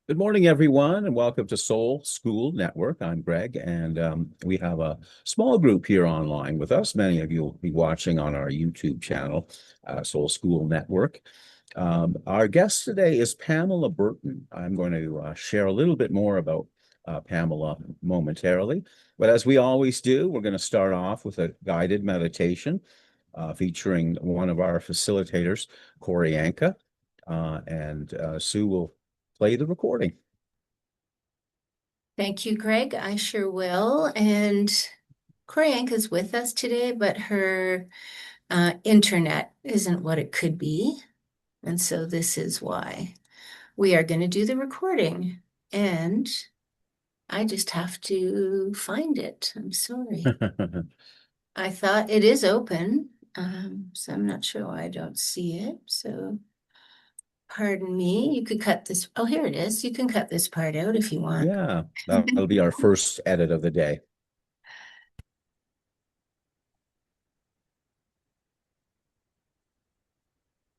Good morning, everyone, and welcome to Soul School Network. I'm Greg, and we have a small group here online with us. Many of you will be watching on our YouTube channel, Soul School Network. Our guest today is Pamela Burton. I'm going to share a little bit more about Pamela momentarily. But as we always do, we're going to start off with a guided meditation featuring one of our facilitators, Corey Anka, and Sue will play the recording. Thank you, Greg. I sure will. And Koryanka's with us today, but her internet isn't what it could be. And so this is why we are going to do the recording. And I just have to find it. I'm sorry. I thought it is open, so I'm not sure why I don't see it. So pardon me. You could cut this. Oh, here it is. You can cut this part out if you want. Yeah, that'll be our first edit of the day.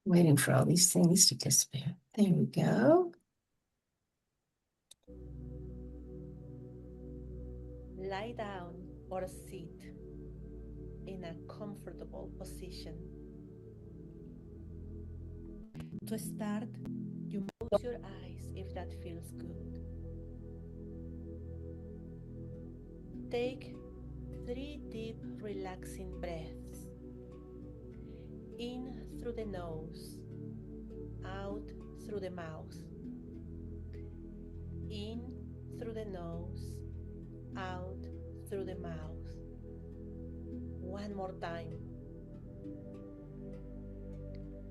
Waiting for all these things to disappear. There we go. Lie down or sit in a comfortable position. To start, you close your eyes if that feels good. Take 3 deep, relaxing breaths. In through the nose, out through the mouth. In through the nose, out through the mouth. One more time.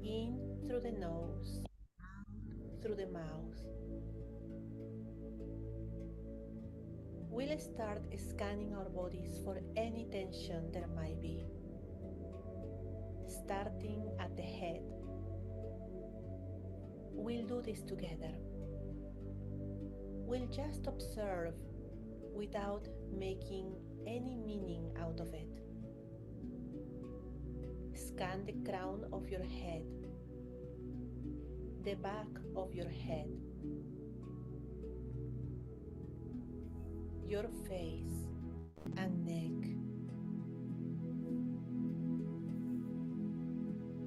In through the nose, out through the mouth. We'll start scanning our bodies for any tension there might be. Starting at the head. We'll do this together. We'll just observe without making any meaning out of it. Scan the crown of your head, the back of your head, your face and neck,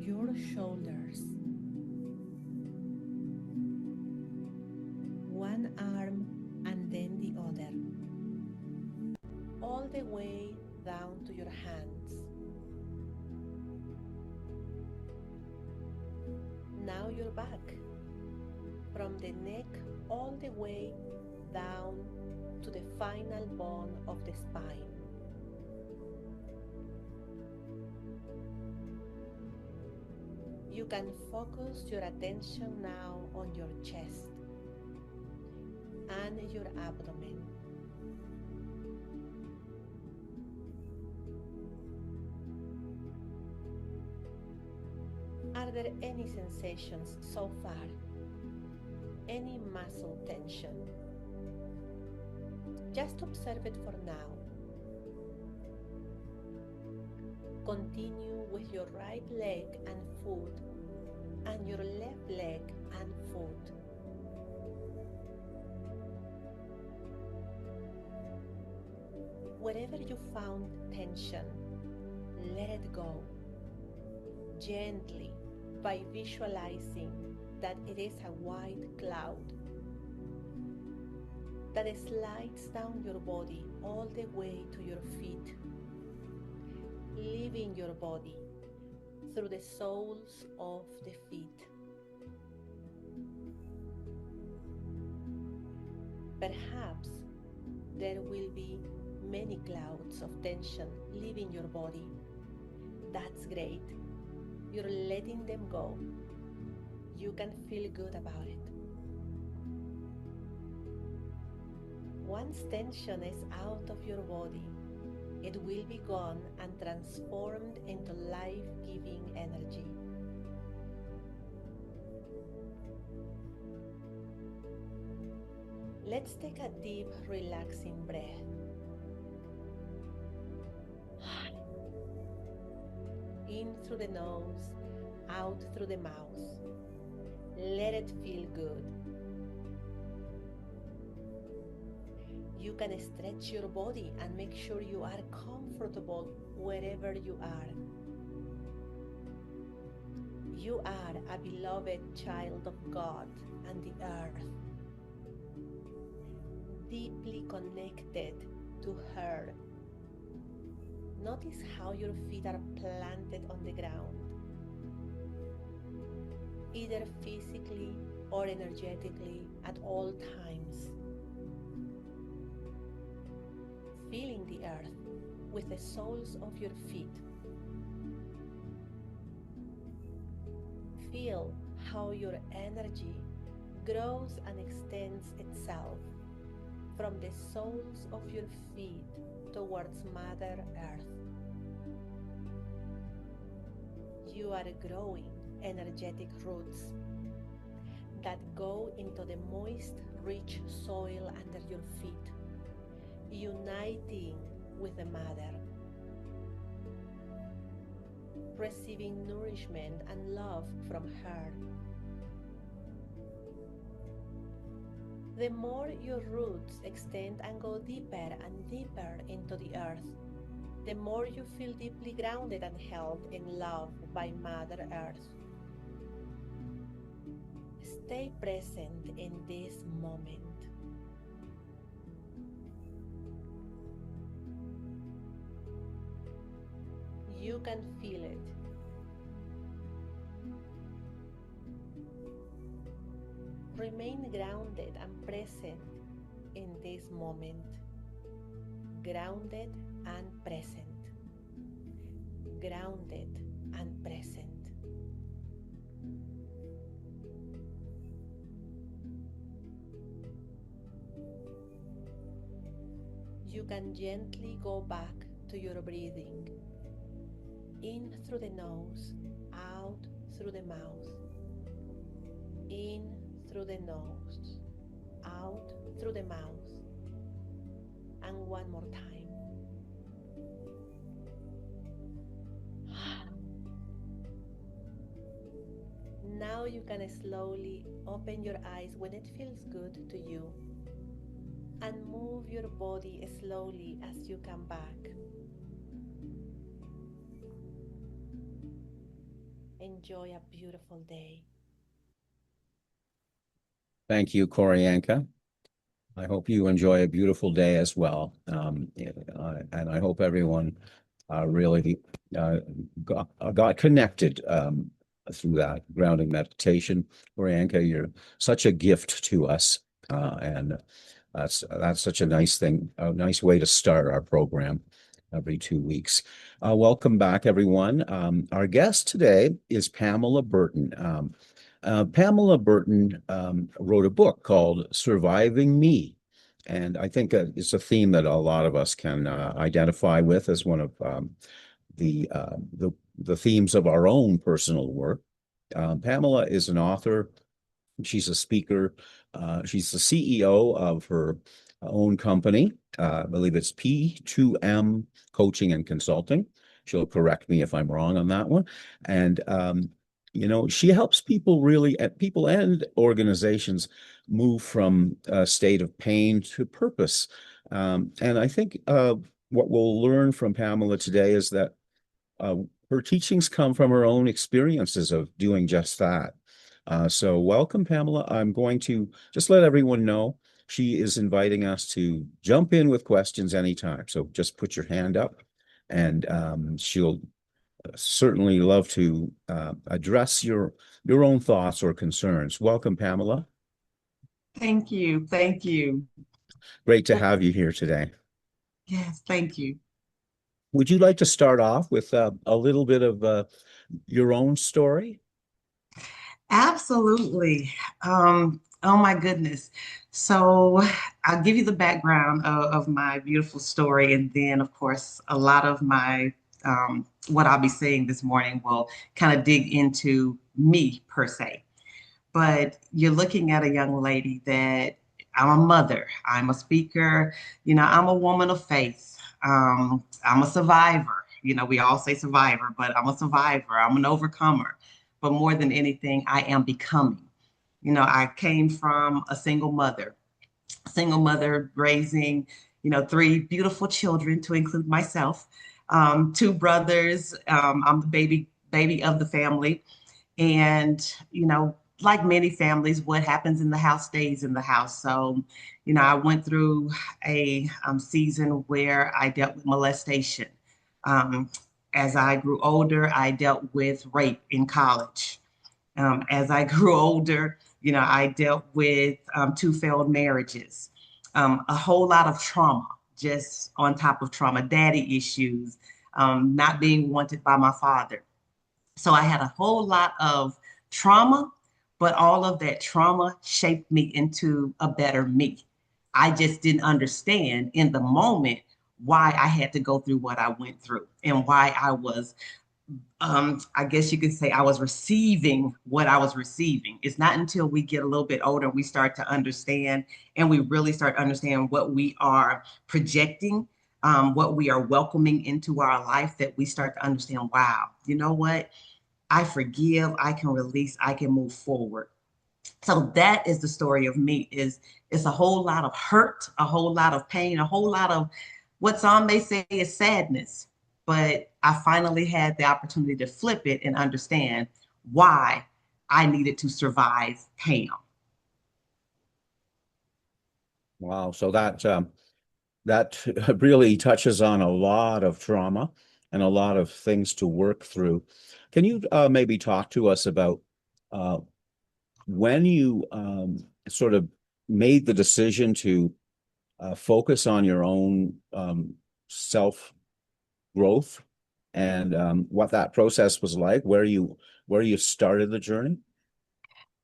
your shoulders, one arm and then the other, all the way down to your hands. Now your back, from the neck all the way down to the final bone of the spine. You can focus your attention now on your chest and your abdomen. Are there any sensations so far? Any muscle tension? Just observe it for now. Continue with your right leg and foot and your left leg and foot. Wherever you found tension, let it go. Gently, by visualizing that it is a white cloud that slides down your body all the way to your feet, leaving your body through the soles of the feet. Perhaps there will be many clouds of tension leaving your body. That's great. You're letting them go. You can feel good about it. Once tension is out of your body, it will be gone and transformed into life-giving energy. Let's take a deep, relaxing breath. In through the nose, out through the mouth. Let it feel good. You can stretch your body and make sure you are comfortable wherever you are. You are a beloved child of God and the earth, deeply connected to her. Notice how your feet are planted on the ground, either physically or energetically at all times. Feeling the earth with the soles of your feet. Feel how your energy grows and extends itself from the soles of your feet towards Mother Earth. You are growing energetic roots that go into the moist, rich soil under your feet, uniting with the Mother, receiving nourishment and love from her. The more your roots extend and go deeper and deeper into the earth, the more you feel deeply grounded and held in love by Mother Earth. Stay present in this moment. You can feel it. Remain grounded and present in this moment. Grounded and present. Grounded and present. You can gently go back to your breathing. In through the nose, out through the mouth. In through the nose, out through the mouth. And one more time. Now you can slowly open your eyes when it feels good to you, and move your body slowly as you come back. Enjoy a beautiful day. Thank you, Corianka. I hope you enjoy a beautiful day as well. And I hope everyone really got connected through that grounding meditation. Corianka, you're such a gift to us. And that's such a nice thing, a nice way to start our program every 2 weeks. Welcome back, everyone. Our guest today is Pamela Burton. Pamela Burton wrote a book called Surviving Me. And I think it's a theme that a lot of us can identify with as one of the themes of our own personal work. Pamela is an author. She's a speaker. She's the CEO of her own company. I believe it's P2M Coaching and Consulting. She'll correct me if I'm wrong on that one. And she helps people people and organizations move from a state of pain to purpose. And I think what we'll learn from Pamela today is that her teachings come from her own experiences of doing just that. So welcome, Pamela. I'm going to just let everyone know she is inviting us to jump in with questions anytime. So just put your hand up, and she'll certainly love to address your own thoughts or concerns. Welcome, Pamela. Thank you. Thank you. Great to have you here today. Yes, thank you. Would you like to start off with a little bit of your own story? Absolutely. Oh my goodness. So I'll give you the background of my beautiful story, and then of course a lot of my what I'll be saying this morning will kind of dig into me per se. But you're looking at a young lady that I'm a mother, I'm a speaker, I'm a woman of faith. I'm a survivor. We all say survivor, but I'm a survivor. I'm an overcomer. But more than anything, I am becoming. I came from a single mother. single mother raising, three beautiful children to include myself, two brothers. I'm the baby of the family. And, like many families, what happens in the house stays in the house. So, I went through a season where I dealt with molestation. Um, as I grew older, I dealt with rape in college. As I grew older, I dealt with two failed marriages, a whole lot of trauma, just on top of trauma, daddy issues, not being wanted by my father. So I had a whole lot of trauma, but all of that trauma shaped me into a better me. I just didn't understand in the moment why I had to go through what I went through and why I was, I guess you could say I was receiving what I was receiving. It's not until we get a little bit older, we start to understand and we really start to understand what we are projecting, what we are welcoming into our life, that we start to understand, wow, you know what? I forgive, I can release, I can move forward. So that is the story of me. Is it's a whole lot of hurt, a whole lot of pain, a whole lot of what some may say is sadness. But I finally had the opportunity to flip it and understand why I needed to survive Pam. Wow. So that really touches on a lot of trauma and a lot of things to work through. Can you maybe talk to us about uh, when you sort of made the decision to focus on your own self growth and what that process was like, where you started the journey?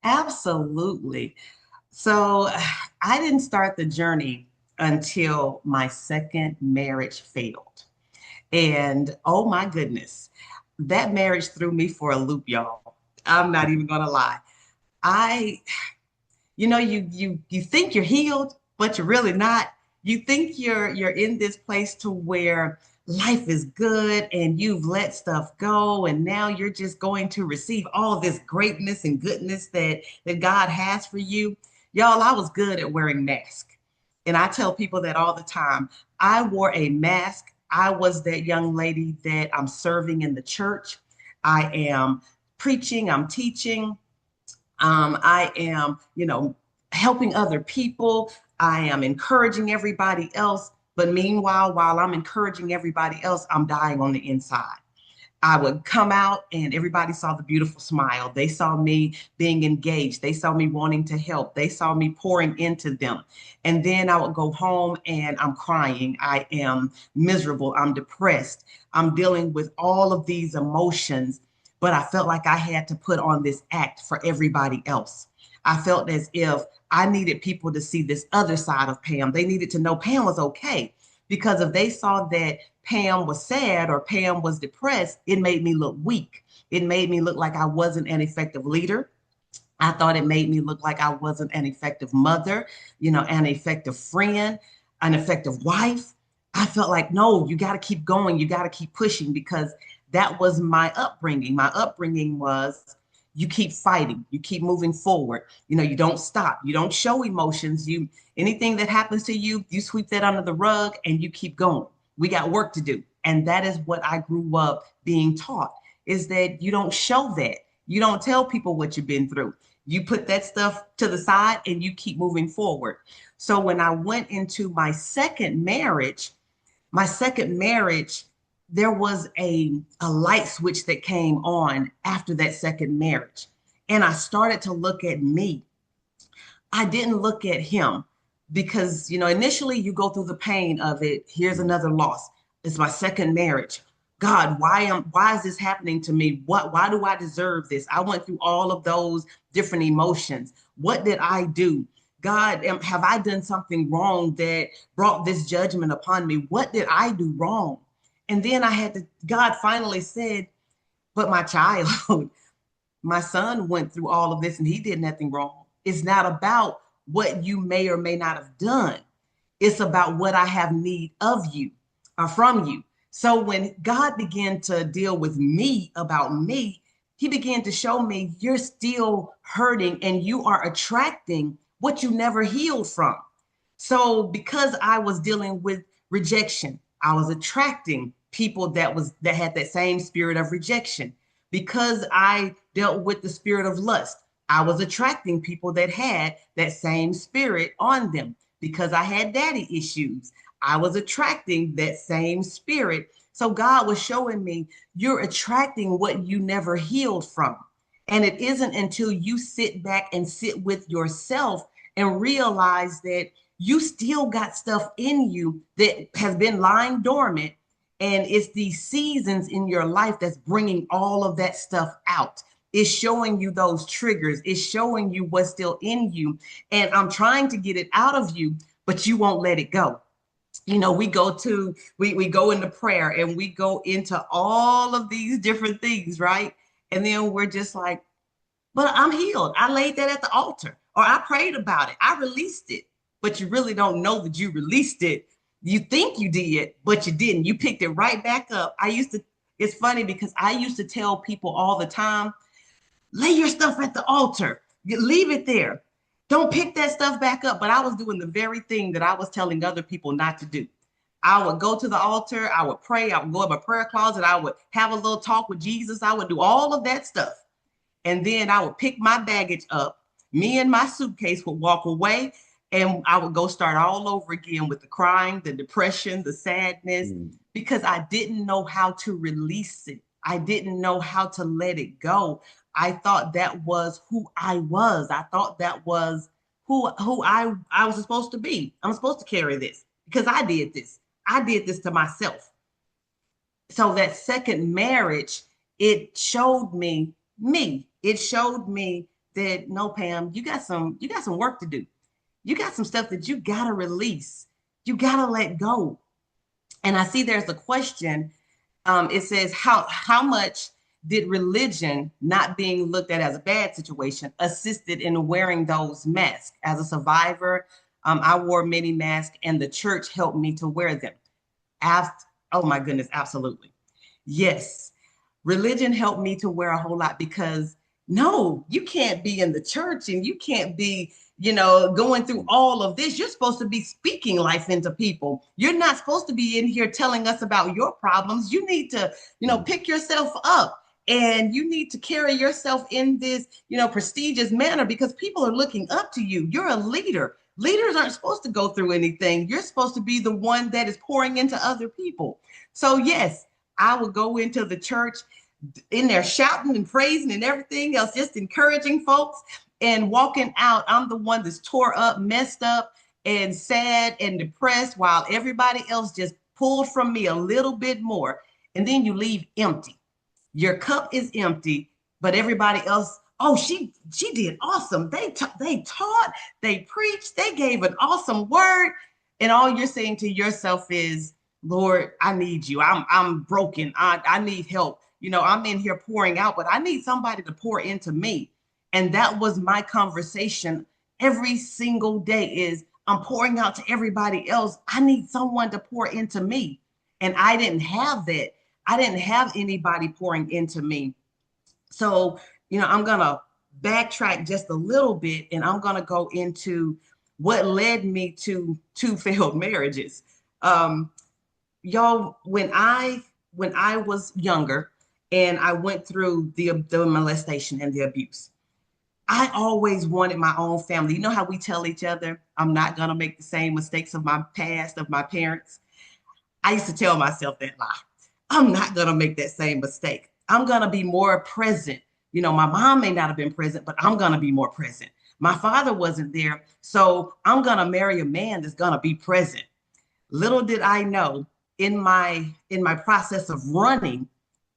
Absolutely. So I didn't start the journey until my second marriage failed. And oh my goodness, that marriage threw me for a loop, y'all. I'm not even gonna lie. I, you think you're healed, but you're really not. You think you're in this place to where life is good and you've let stuff go, and now you're just going to receive all this greatness and goodness that God has for you. Y'all, I was good at wearing masks. And I tell people that all the time. I wore a mask. I was that young lady that I'm serving in the church. I am preaching, I'm teaching, I am, helping other people. I am encouraging everybody else. But meanwhile, while I'm encouraging everybody else, I'm dying on the inside. I would come out and everybody saw the beautiful smile. They saw me being engaged. They saw me wanting to help. They saw me pouring into them. And then I would go home and I'm crying. I am miserable. I'm depressed. I'm dealing with all of these emotions, but I felt like I had to put on this act for everybody else. I felt as if I needed people to see this other side of Pam. They needed to know Pam was okay, because if they saw that Pam was sad or Pam was depressed, it made me look weak. It made me look like I wasn't an effective leader. I thought it made me look like I wasn't an effective mother, an effective friend, an effective wife. I felt like, no, you got to keep going. You got to keep pushing, because that was my upbringing. My upbringing was you keep fighting, you keep moving forward. You don't stop. You don't show emotions. Anything that happens to you, you sweep that under the rug and you keep going. We got work to do. And that is what I grew up being taught, is that you don't show that. You don't tell people what you've been through. You put that stuff to the side and you keep moving forward. So when I went into my second marriage, there was a light switch that came on after that second marriage. And I started to look at me. I didn't look at him because, initially you go through the pain of it. Here's another loss. It's my second marriage. God, why is this happening to me? Why do I deserve this? I went through all of those different emotions. What did I do? God, have I done something wrong that brought this judgment upon me? What did I do wrong? And then God finally said, but my child, my son went through all of this and he did nothing wrong. It's not about what you may or may not have done. It's about what I have need of you or from you. So when God began to deal with me about me, he began to show me you're still hurting and you are attracting what you never healed from. So because I was dealing with rejection, I was attracting people that had that same spirit of rejection. Because I dealt with the spirit of lust, I was attracting people that had that same spirit on them. Because I had daddy issues, I was attracting that same spirit. So God was showing me, you're attracting what you never healed from. And it isn't until you sit back and sit with yourself and realize that you still got stuff in you that has been lying dormant. And it's these seasons in your life that's bringing all of that stuff out. It's showing you those triggers. It's showing you what's still in you. And I'm trying to get it out of you, but you won't let it go. You know, we go into prayer and we go into all of these different things, right? And then we're just like, but I'm healed. I laid that at the altar, or I prayed about it. I released it, but you really don't know that you released it. You think you did, but you didn't. You picked it right back up. It's funny because I used to tell people all the time, lay your stuff at the altar, leave it there. Don't pick that stuff back up. But I was doing the very thing that I was telling other people not to do. I would go to the altar, I would pray, I would go in my prayer closet, I would have a little talk with Jesus, I would do all of that stuff. And then I would pick my baggage up. Me and my suitcase would walk away, and I would go start all over again with the crying, the depression, the sadness, because I didn't know how to release it. I didn't know how to let it go. I thought that was who I was. I thought that was who I was supposed to be. I'm supposed to carry this because I did this. I did this to myself. So that second marriage, it showed me. It showed me that no, Pam, you got some work to do. You got some stuff that you gotta release. You gotta let go. And I see there's a question. It says, how much did religion not being looked at as a bad situation assisted in wearing those masks? As a survivor, I wore many masks, and the church helped me to wear them. Oh my goodness, absolutely. Yes, religion helped me to wear a whole lot because no, you can't be in the church and you can't be, going through all of this. You're supposed to be speaking life into people. You're not supposed to be in here telling us about your problems. You need to, pick yourself up, and you need to carry yourself in this, prestigious manner because people are looking up to you. You're a leader. Leaders aren't supposed to go through anything. You're supposed to be the one that is pouring into other people. So yes, I would go into the church in there shouting and praising and everything else, just encouraging folks, and walking out. I'm the one that's tore up, messed up, and sad and depressed, while everybody else just pulled from me a little bit more. And then you leave empty. Your cup is empty, but everybody else, oh, she did awesome. They taught, they preached, they gave an awesome word. And all you're saying to yourself is, Lord, I need you. I'm broken. I need help. I'm in here pouring out, but I need somebody to pour into me. And that was my conversation every single day is, I'm pouring out to everybody else. I need someone to pour into me. And I didn't have that. I didn't have anybody pouring into me. So, I'm going to backtrack just a little bit, and I'm going to go into what led me to two failed marriages. Y'all, when I was younger and I went through the molestation and the abuse, I always wanted my own family. You know how we tell each other, I'm not going to make the same mistakes of my past, of my parents? I used to tell myself that lie. I'm not going to make that same mistake. I'm going to be more present. My mom may not have been present, but I'm going to be more present. My father wasn't there, so I'm going to marry a man that's going to be present. Little did I know, in my process of running,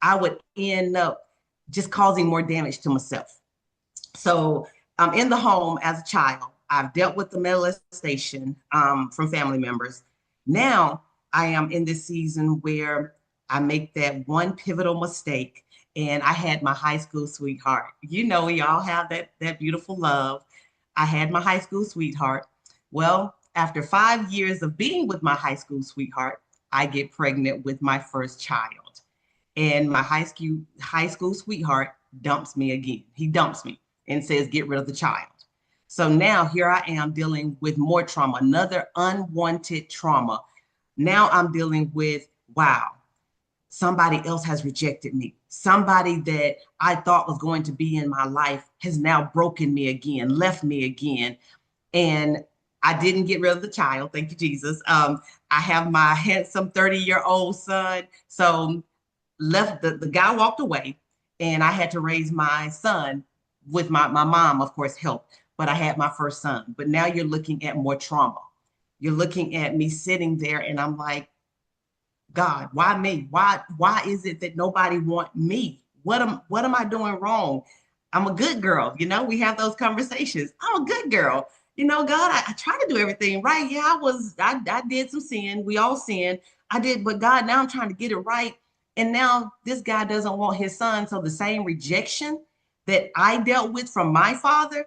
I would end up just causing more damage to myself. So I'm in the home as a child. I've dealt with the molestation from family members. Now I am in this season where I make that one pivotal mistake, and I had my high school sweetheart. We all have that beautiful love. I had my high school sweetheart. Well, after 5 years of being with my high school sweetheart, I get pregnant with my first child. And my high school sweetheart dumps me again. He dumps me and says, get rid of the child. So now here I am dealing with more trauma, another unwanted trauma. Now I'm dealing with, wow, somebody else has rejected me. Somebody that I thought was going to be in my life has now broken me again, left me again. And I didn't get rid of the child. Thank you, Jesus. I have my handsome 30-year-old son. So left the guy walked away, and I had to raise my son with my mom, of course, helped. But I had my first son. But now you're looking at more trauma. You're looking at me sitting there, and I'm like, God, why me? Why is it that nobody want me? What am I doing wrong? I'm a good girl. We have those conversations. I'm a good girl. God, I try to do everything right. Yeah, I did some sin. We all sin. I did, but God, now I'm trying to get it right. And now this guy doesn't want his son. So the same rejection that I dealt with from my father,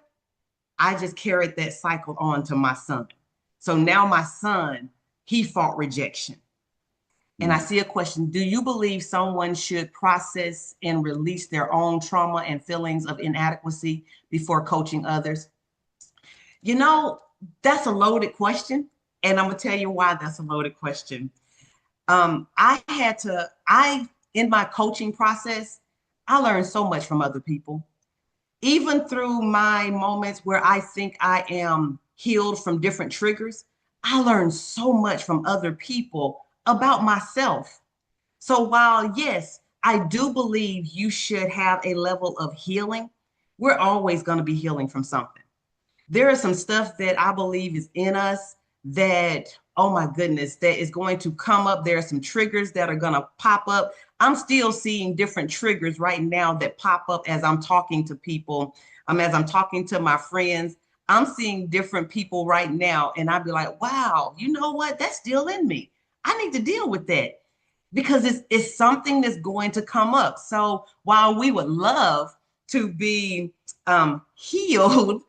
I just carried that cycle on to my son. So now my son, he fought rejection. And I see a question. Do you believe someone should process and release their own trauma and feelings of inadequacy before coaching others? You know, that's a loaded question. And I'm going to tell you why that's a loaded question. In my coaching process, I learned so much from other people. Even through my moments where I think I am healed from different triggers, I learned so much from other people about myself. So while, yes, I do believe you should have a level of healing, we're always going to be healing from something. There is some stuff that I believe is in us that, oh my goodness, that is going to come up. There are some triggers that are going to pop up. I'm still seeing different triggers right now that pop up as I'm talking to people, as I'm talking to my friends. I'm seeing different people right now, and I'd be like, wow, you know what? That's still in me. I need to deal with that because it's something that's going to come up. So while we would love to be healed,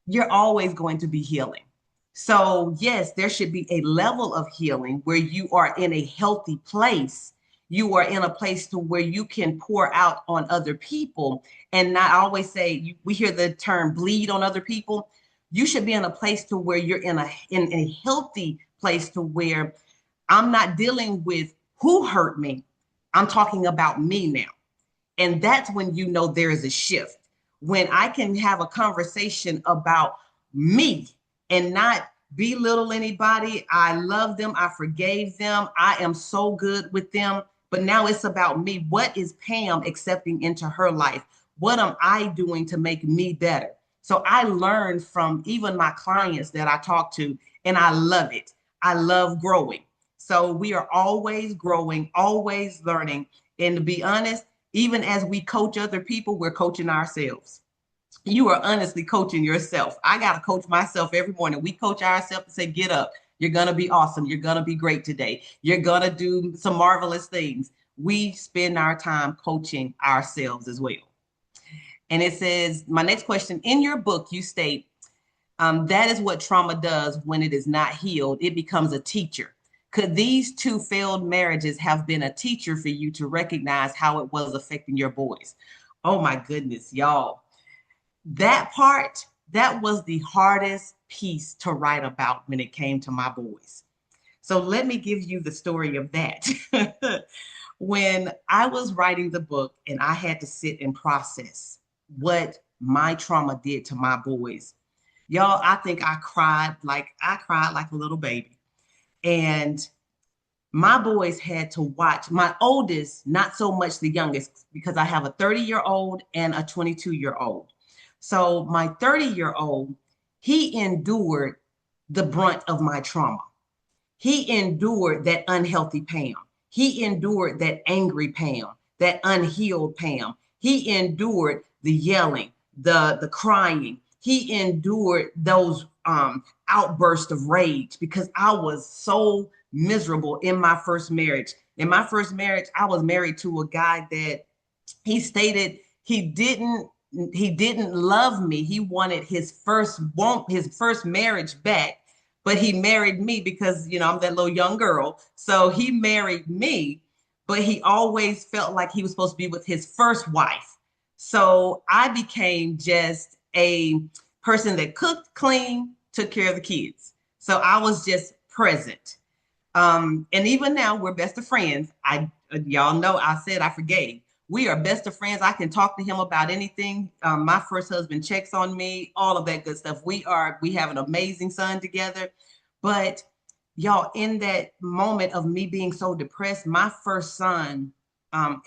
you're always going to be healing. So yes, there should be a level of healing where you are in a healthy place. You are in a place to where you can pour out on other people and not always say, we hear the term bleed on other people. You should be in a place to where you're in a healthy place to where I'm not dealing with who hurt me. I'm talking about me now. And that's when you know there is a shift. When I can have a conversation about me and not belittle anybody. I love them. I forgave them. I am so good with them. But now it's about me. What is Pam accepting into her life? What am I doing to make me better? So I learned from even my clients that I talk to, and I love it. I love growing. So we are always growing, always learning. And to be honest, even as we coach other people, we're coaching ourselves. You are honestly coaching yourself. I got to coach myself every morning. We coach ourselves and say, get up. You're going to be awesome. You're going to be great today. You're going to do some marvelous things. We spend our time coaching ourselves as well. And it says, my next question, in your book, you state, that is what trauma does when it is not healed. It becomes a teacher. Could these two failed marriages have been a teacher for you to recognize how it was affecting your boys? Oh my goodness, y'all. That part, that was the hardest piece to write about when it came to my boys. So let me give you the story of that. When I was writing the book and I had to sit and process what my trauma did to my boys, y'all, I think I cried like a little baby. And my boys had to watch my oldest, not so much the youngest, because I have a 30-year-old and a 22-year-old. So my 30-year-old, he endured the brunt of my trauma. He endured that unhealthy Pam. He endured that angry Pam, that unhealed Pam. He endured the yelling, the crying. He endured those outbursts of rage because I was so miserable in my first marriage. In my first marriage, I was married to a guy that he stated he didn't love me. He wanted his first marriage back, but he married me because, I'm that little young girl. So he married me, but he always felt like he was supposed to be with his first wife. So I became just person that cooked, cleaned, took care of the kids. So I was just present. And even now we're best of friends. Y'all know I said I forgave. We are best of friends. I can talk to him about anything. My first husband checks on me, all of that good stuff. We have an amazing son together. But y'all, in that moment of me being so depressed, my first son,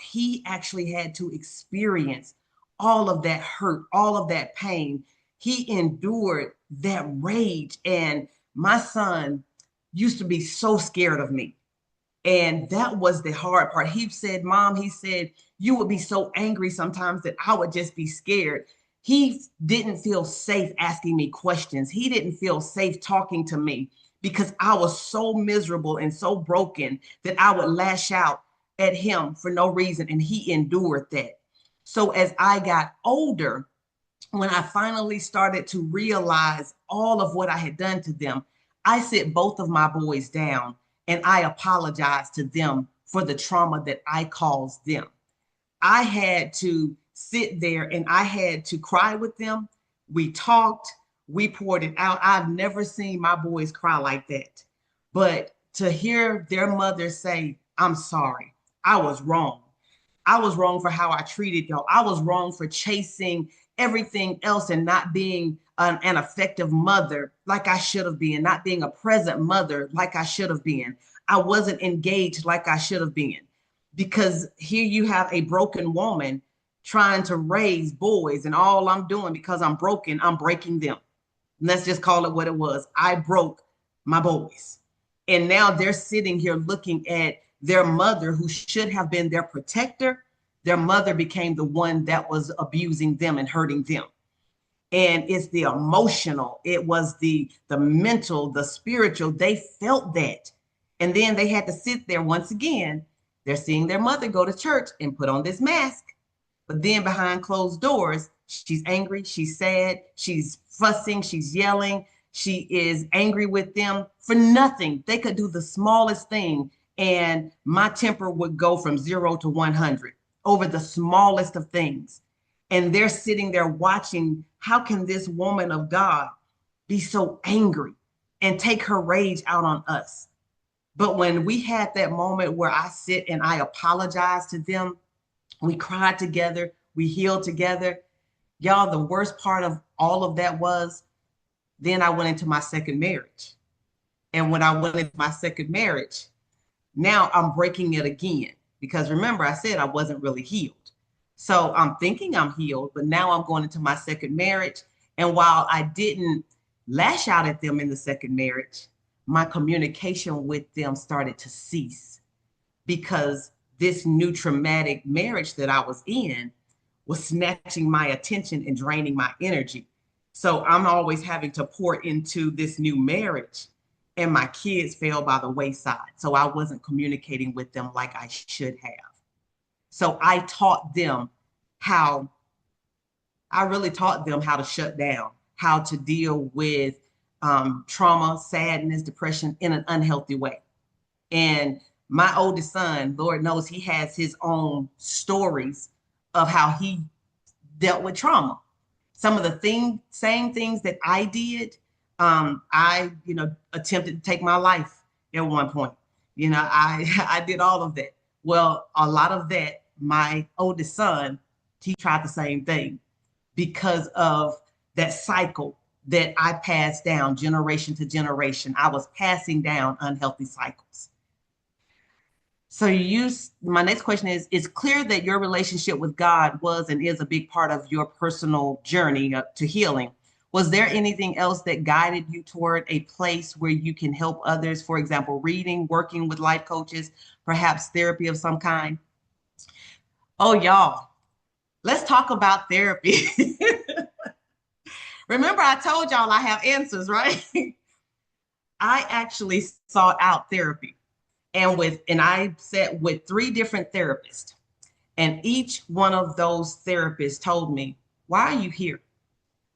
he actually had to experience all of that hurt, all of that pain. He endured that rage. And my son used to be so scared of me. And that was the hard part. He said, Mom, he said, you would be so angry sometimes that I would just be scared. He didn't feel safe asking me questions. He didn't feel safe talking to me because I was so miserable and so broken that I would lash out at him for no reason. And he endured that. So as I got older, when I finally started to realize all of what I had done to them, I sit both of my boys down and I apologized to them for the trauma that I caused them. I had to sit there and I had to cry with them. We talked, we poured it out. I've never seen my boys cry like that. But to hear their mother say, I'm sorry, I was wrong. I was wrong for how I treated y'all. I was wrong for chasing everything else and not being an effective mother like I should have been, not being a present mother like I should have been. I wasn't engaged like I should have been, because here you have a broken woman trying to raise boys, and all I'm doing, because I'm broken, I'm breaking them. Let's just call it what it was. I broke my boys. And now they're sitting here looking at their mother, who should have been their protector. Their mother became the one that was abusing them and hurting them. And it's the emotional, it was the mental, the spiritual. They felt that. And then they had to sit there once again. They're seeing their mother go to church and put on this mask. But then behind closed doors, she's angry, she's sad, she's fussing, she's yelling, she is angry with them for nothing. They could do the smallest thing, and my temper would go from 0 to 100 over the smallest of things. And they're sitting there watching, how can this woman of God be so angry and take her rage out on us? But when we had that moment where I sit and I apologize to them, we cried together, we healed together. Y'all, the worst part of all of that was, then I went into my second marriage. And when I went into my second marriage, now I'm breaking it again. Because remember, I said I wasn't really healed. So I'm thinking I'm healed, but now I'm going into my second marriage. And while I didn't lash out at them in the second marriage, my communication with them started to cease, because this new traumatic marriage that I was in was snatching my attention and draining my energy. So I'm always having to pour into this new marriage, and my kids fell by the wayside. So I wasn't communicating with them like I should have. So I really taught them how to shut down, how to deal with trauma, sadness, depression in an unhealthy way. And my oldest son, Lord knows, he has his own stories of how he dealt with trauma. Some of the same things that I did, I attempted to take my life at one point. I did all of that. Well, a lot of that, my oldest son, he tried the same thing, because of that cycle that I passed down generation to generation. I was passing down unhealthy cycles. So my next question is, it's clear that your relationship with God was and is a big part of your personal journey to healing. Was there anything else that guided you toward a place where you can help others? For example, reading, working with life coaches, perhaps therapy of some kind? Oh, y'all, let's talk about therapy. Remember, I told y'all I have answers, right? I actually sought out therapy. And I sat with 3 different therapists, and each one of those therapists told me, why are you here?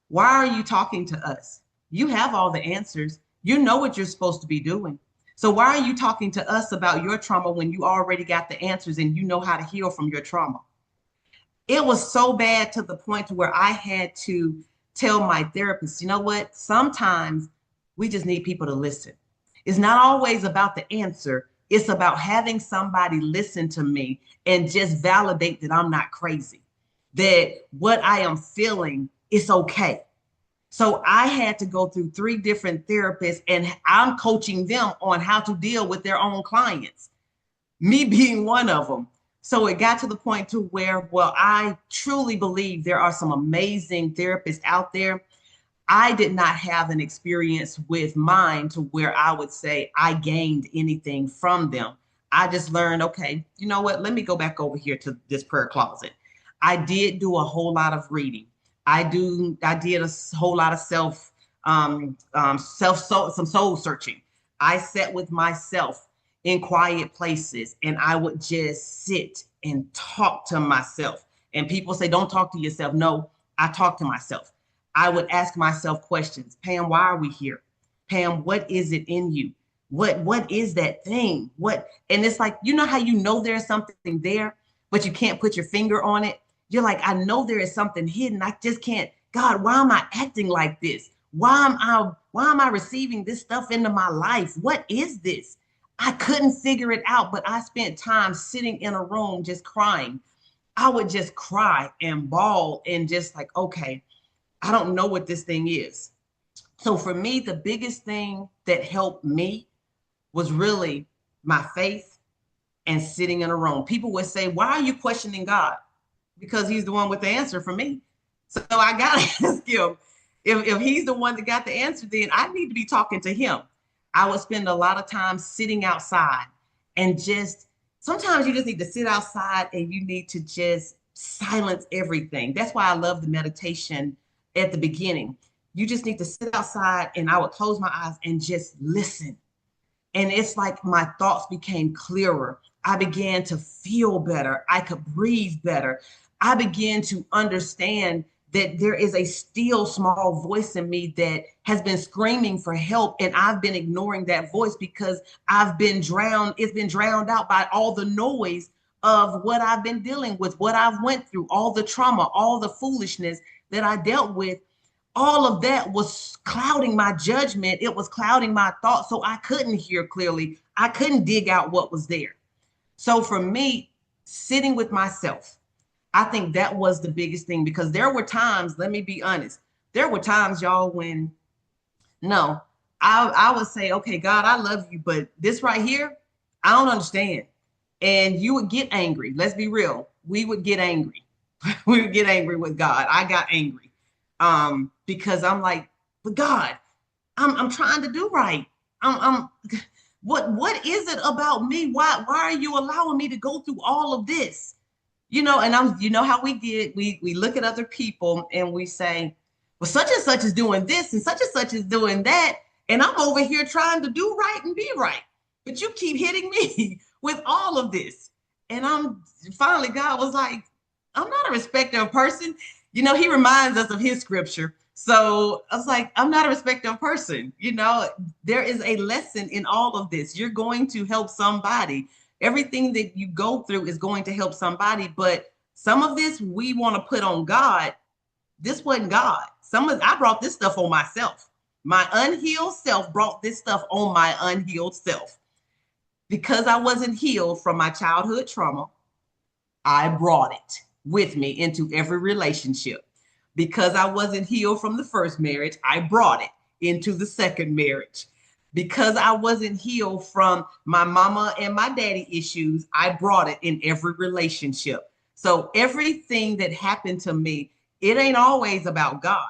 Why are you talking to us? You have all the answers. You know what you're supposed to be doing. So why are you talking to us about your trauma when you already got the answers and you know how to heal from your trauma? It was so bad to the point to where I had to tell my therapist, you know what? Sometimes we just need people to listen. It's not always about the answer. It's about having somebody listen to me and just validate that I'm not crazy, that what I am feeling is okay. So I had to go through 3 different therapists, and I'm coaching them on how to deal with their own clients, me being one of them. So it got to the point to where, well, I truly believe there are some amazing therapists out there. I did not have an experience with mine to where I would say I gained anything from them. I just learned, okay, you know what? Let me go back over here to this prayer closet. I did do a whole lot of reading. I did a whole lot of some soul searching. I sat with myself in quiet places and I would just sit and talk to myself. And people say, don't talk to yourself. No, I talk to myself. I would ask myself questions. Pam, why are we here? Pam, what is it in you? What is that thing? And it's like, you know how you know there's something there, but you can't put your finger on it. You're like, I know there is something hidden. I just can't. God, why am I acting like this? Why am I receiving this stuff into my life? What is this? I couldn't figure it out, but I spent time sitting in a room just crying. I would just cry and bawl and just like, okay, I don't know what this thing is. So for me, the biggest thing that helped me was really my faith and sitting in a room. People would say, why are you questioning God? Because he's the one with the answer for me. So I got to ask him, if he's the one that got the answer, then I need to be talking to him. I would spend a lot of time sitting outside and just, sometimes you just need to sit outside and you need to just silence everything. That's why I love the meditation at the beginning. You just need to sit outside and I would close my eyes and just listen. And it's like my thoughts became clearer. I began to feel better. I could breathe better. I began to understand that there is a still small voice in me that has been screaming for help. And I've been ignoring that voice because I've been drowned. It's been drowned out by all the noise of what I've been dealing with, what I've went through, all the trauma, all the foolishness that I dealt with. All of that was clouding my judgment. It was clouding my thoughts. So I couldn't hear clearly. I couldn't dig out what was there. So for me, sitting with myself, I think that was the biggest thing, because there were times, let me be honest, there were times, y'all, when no, I would say, okay, God, I love you, but this right here, I don't understand. And you would get angry. Let's be real. We would get angry. We would get angry with God. I got angry because I'm like, but God, I'm trying to do right. What is it about me? Why are you allowing me to go through all of this? You know, and you know how we get, we look at other people and we say, well, such and such is doing this and such is doing that. And I'm over here trying to do right and be right. But you keep hitting me with all of this. And finally, God was like, I'm not a respecter of person. You know, he reminds us of his scripture. So I was like, I'm not a respecter of person. You know, there is a lesson in all of this. You're going to help somebody. Everything that you go through is going to help somebody. But some of this we want to put on God. This wasn't God. I brought this stuff on myself. My unhealed self brought this stuff on my unhealed self. Because I wasn't healed from my childhood trauma, I brought it with me into every relationship. Because I wasn't healed from the first marriage, I brought it into the second marriage. Because I wasn't healed from my mama and my daddy issues, I brought it in every relationship. So everything that happened to me, it ain't always about God.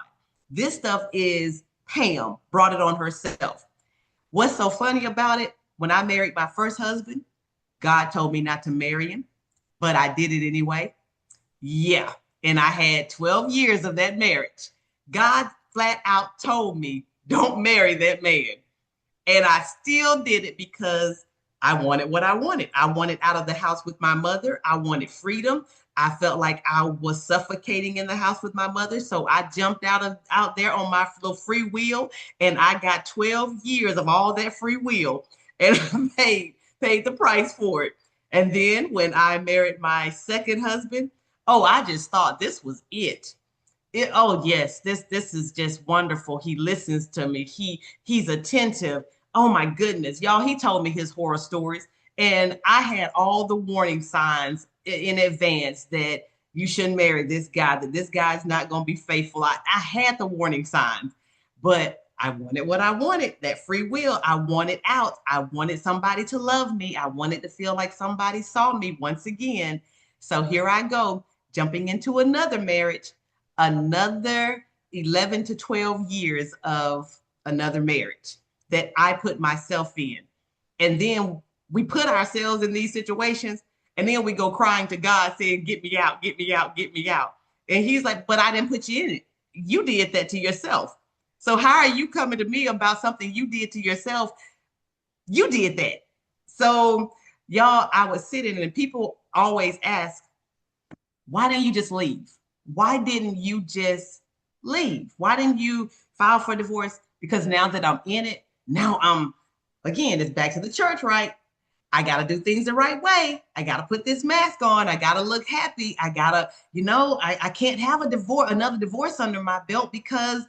This stuff is Pam brought it on herself. What's so funny about it? When I married my first husband, God told me not to marry him, but I did it anyway. Yeah. And I had 12 years of that marriage. God flat out told me, don't marry that man. And I still did it because I wanted what I wanted. I wanted out of the house with my mother. I wanted freedom. I felt like I was suffocating in the house with my mother. So I jumped out there on my little free will, and I got 12 years of all that free will and paid the price for it. And then when I married my second husband, oh, I just thought this was it. Oh yes, this is just wonderful. He listens to me. He's attentive. Oh my goodness, y'all, he told me his horror stories, and I had all the warning signs in advance that you shouldn't marry this guy, that this guy's not going to be faithful. I had the warning signs, but I wanted what I wanted, that free will. I wanted out. I wanted somebody to love me. I wanted to feel like somebody saw me once again. So here I go, jumping into another marriage, another 11 to 12 years of another marriage that I put myself in. And then we put ourselves in these situations, and then we go crying to God saying, get me out, get me out, get me out. And he's like, but I didn't put you in it. You did that to yourself. So how are you coming to me about something you did to yourself? You did that. So y'all, I was sitting and people always ask, why didn't you just leave? Why didn't you just leave? Why didn't you file for divorce? Because now that I'm in it, now again, it's back to the church, right? I got to do things the right way. I got to put this mask on. I got to look happy. I got to, I can't have another divorce under my belt because,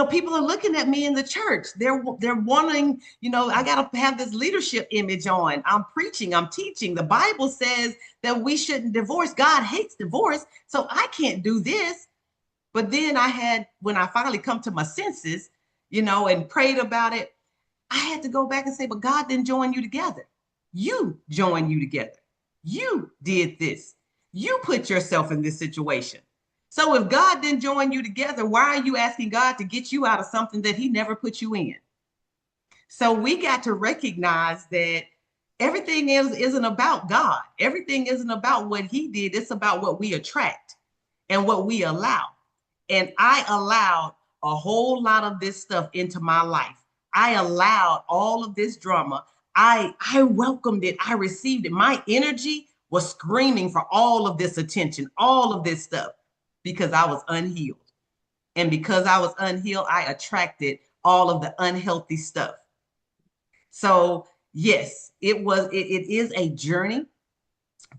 people are looking at me in the church. They're wanting, I got to have this leadership image on. I'm preaching, I'm teaching. The Bible says that we shouldn't divorce. God hates divorce. So I can't do this. But then when I finally come to my senses, and prayed about it, I had to go back and say, but God didn't join you together. You joined you together. You did this. You put yourself in this situation. So if God didn't join you together, why are you asking God to get you out of something that he never put you in? So we got to recognize that everything isn't about God. Everything isn't about what he did. It's about what we attract and what we allow. And I allowed a whole lot of this stuff into my life. I allowed all of this drama. I welcomed it. I received it. My energy was screaming for all of this attention, all of this stuff, because I was unhealed. And because I was unhealed, I attracted all of the unhealthy stuff. So yes, it is a journey,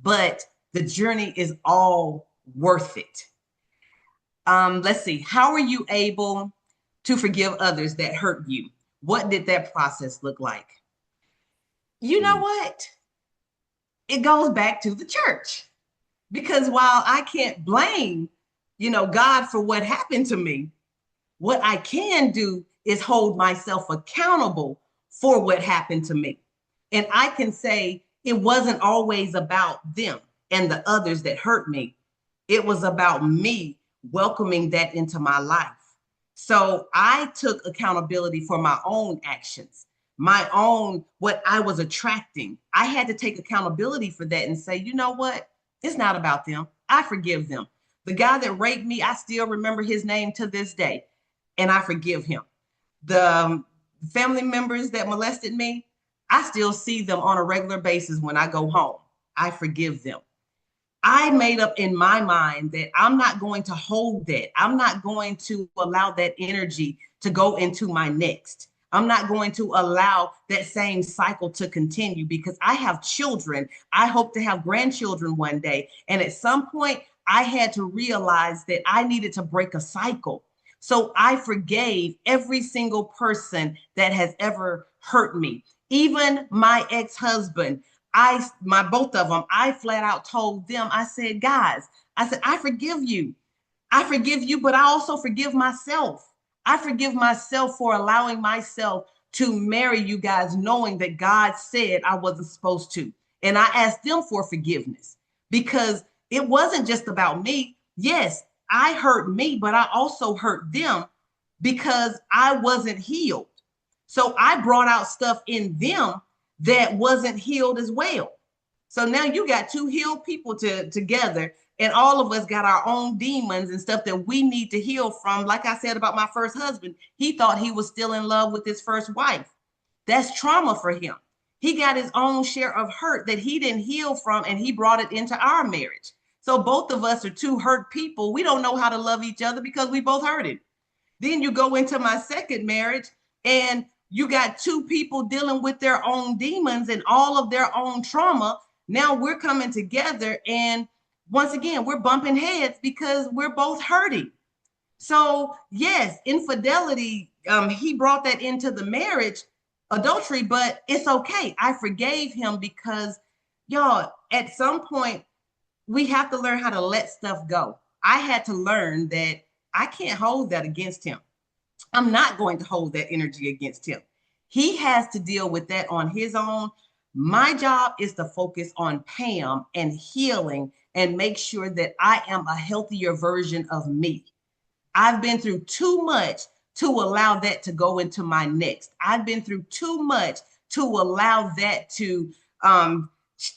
but the journey is all worth it. Let's see. How are you able to forgive others that hurt you? What did that process look like? You know what? It goes back to the church. Because while I can't blame, God for what happened to me, what I can do is hold myself accountable for what happened to me. And I can say it wasn't always about them and the others that hurt me. It was about me welcoming that into my life. So I took accountability for my own actions, my own, what I was attracting. I had to take accountability for that and say, you know what? It's not about them. I forgive them. The guy that raped me, I still remember his name to this day, and I forgive him. The family members that molested me, I still see them on a regular basis when I go home. I forgive them. I made up in my mind that I'm not going to hold that. I'm not going to allow that energy to go into my next. I'm not going to allow that same cycle to continue because I have children. I hope to have grandchildren one day. And at some point, I had to realize that I needed to break a cycle. So I forgave every single person that has ever hurt me, even my ex-husband. Both of them, I flat out told them, I said, guys, I forgive you. I forgive you, but I also forgive myself. I forgive myself for allowing myself to marry you guys, knowing that God said I wasn't supposed to. And I asked them for forgiveness because it wasn't just about me. Yes, I hurt me, but I also hurt them because I wasn't healed. So I brought out stuff in them that wasn't healed as well. So now you got two healed people together, and all of us got our own demons and stuff that we need to heal from. Like I said about my first husband, he thought he was still in love with his first wife. That's trauma for him. He got his own share of hurt that he didn't heal from, and he brought it into our marriage. So both of us are two hurt people. We don't know how to love each other because we both hurt it. Then you go into my second marriage, and you got two people dealing with their own demons and all of their own trauma. Now we're coming together, and once again, we're bumping heads because we're both hurting. So yes, infidelity, he brought that into the marriage, adultery, but it's okay. I forgave him because y'all, at some point, we have to learn how to let stuff go. I had to learn that I can't hold that against him. I'm not going to hold that energy against him. He has to deal with that on his own. My job is to focus on Pam and healing and make sure that I am a healthier version of me. I've been through too much to allow that to go into my next. I've been through too much to allow that to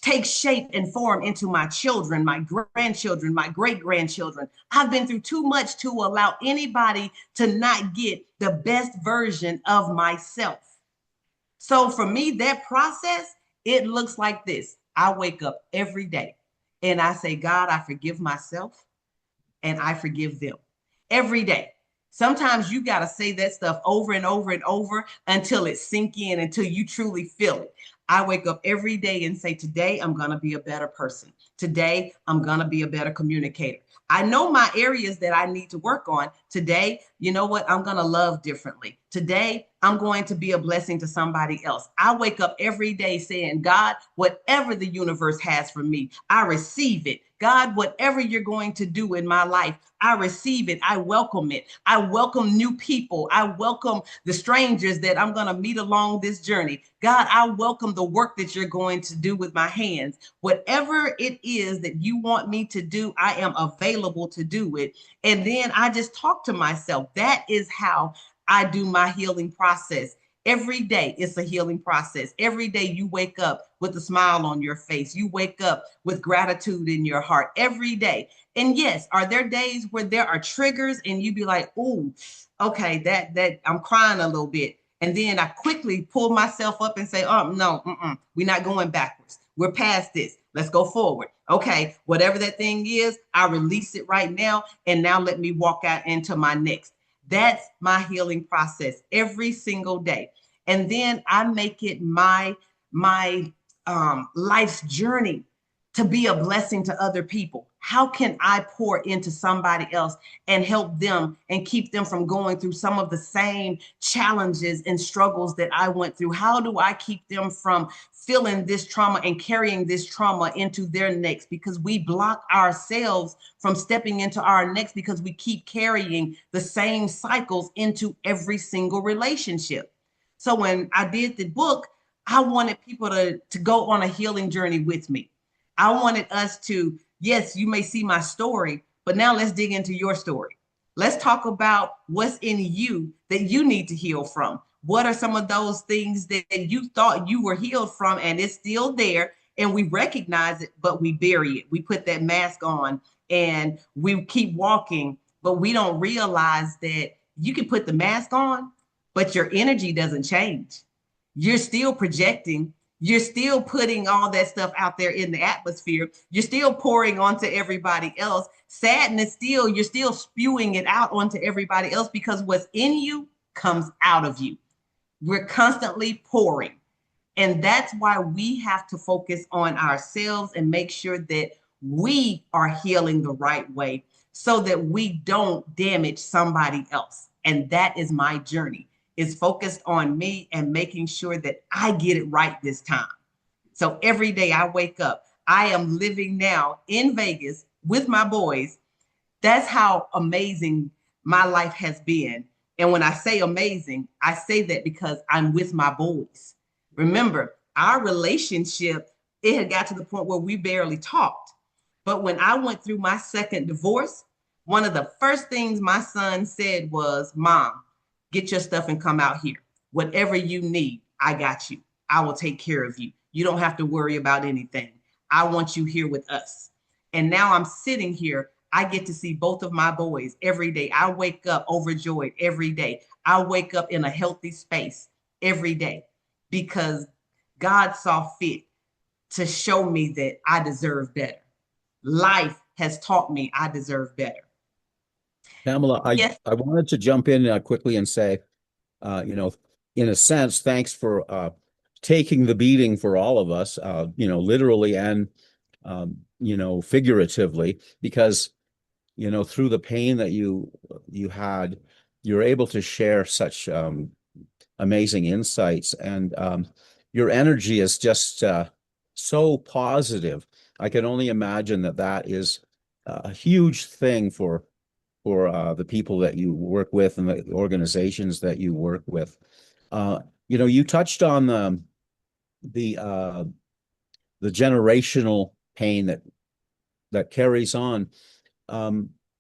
take shape and form into my children, my grandchildren, my great grandchildren. I've been through too much to allow anybody to not get the best version of myself. So for me, that process, it looks like this. I wake up every day and I say, God, I forgive myself and I forgive them every day. Sometimes you got to say that stuff over and over and over until it sink in, until you truly feel it. I wake up every day and say, today I'm going to be a better person. Today I'm going to be a better communicator. I know my areas that I need to work on. Today, you know what? I'm going to love differently. Today, I'm going to be a blessing to somebody else. I wake up every day saying, God, whatever the universe has for me, I receive it. God, whatever you're going to do in my life, I receive it. I welcome it. I welcome new people. I welcome the strangers that I'm going to meet along this journey. God, I welcome the work that you're going to do with my hands. Whatever it is that you want me to do, I am available to do it. And then I just talk to myself. That is how I do my healing process. Every day, it's a healing process. Every day you wake up with a smile on your face. You wake up with gratitude in your heart every day. And yes, are there days where there are triggers and you be like, "Ooh, okay, that I'm crying a little bit." And then I quickly pull myself up and say, "Oh, no, we're not going backwards. We're past this. Let's go forward." Okay, whatever that thing is, I release it right now. And now let me walk out into my next. That's my healing process every single day. And then I make it my life's journey to be a blessing to other people. How can I pour into somebody else and help them and keep them from going through some of the same challenges and struggles that I went through? How do I keep them from feeling this trauma and carrying this trauma into their next? Because we block ourselves from stepping into our next because we keep carrying the same cycles into every single relationship. So when I did the book, I wanted people to go on a healing journey with me. I wanted us to, yes, you may see my story, but now let's dig into your story. Let's talk about what's in you that you need to heal from. What are some of those things that you thought you were healed from and it's still there and we recognize it, but we bury it. We put that mask on and we keep walking, but we don't realize that you can put the mask on, but your energy doesn't change. You're still projecting. You're still putting all that stuff out there in the atmosphere. You're still pouring onto everybody else. Sadness, still, you're still spewing it out onto everybody else because what's in you comes out of you. We're constantly pouring. And that's why we have to focus on ourselves and make sure that we are healing the right way so that we don't damage somebody else. And that is my journey, is focused on me and making sure that I get it right this time. So every day I wake up, I am living now in Vegas with my boys. That's how amazing my life has been. And when I say amazing, I say that because I'm with my boys. Remember, our relationship, it had got to the point where we barely talked. But when I went through my second divorce, one of the first things my son said was, Mom, get your stuff and come out here. Whatever you need, I got you. I will take care of you. You don't have to worry about anything. I want you here with us. And now I'm sitting here. I get to see both of my boys every day. I wake up overjoyed every day. I wake up in a healthy space every day because God saw fit to show me that I deserve better. Life has taught me I deserve better. Pamela, Yes. I wanted to jump in quickly and say, in a sense, thanks for taking the beating for all of us, literally and, figuratively, because you know, through the pain that you had, you're able to share such amazing insights, and your energy is just so positive. I can only imagine that that is a huge thing for the people that you work with and the organizations that you work with. You know, you touched on the uh, the generational pain that carries on.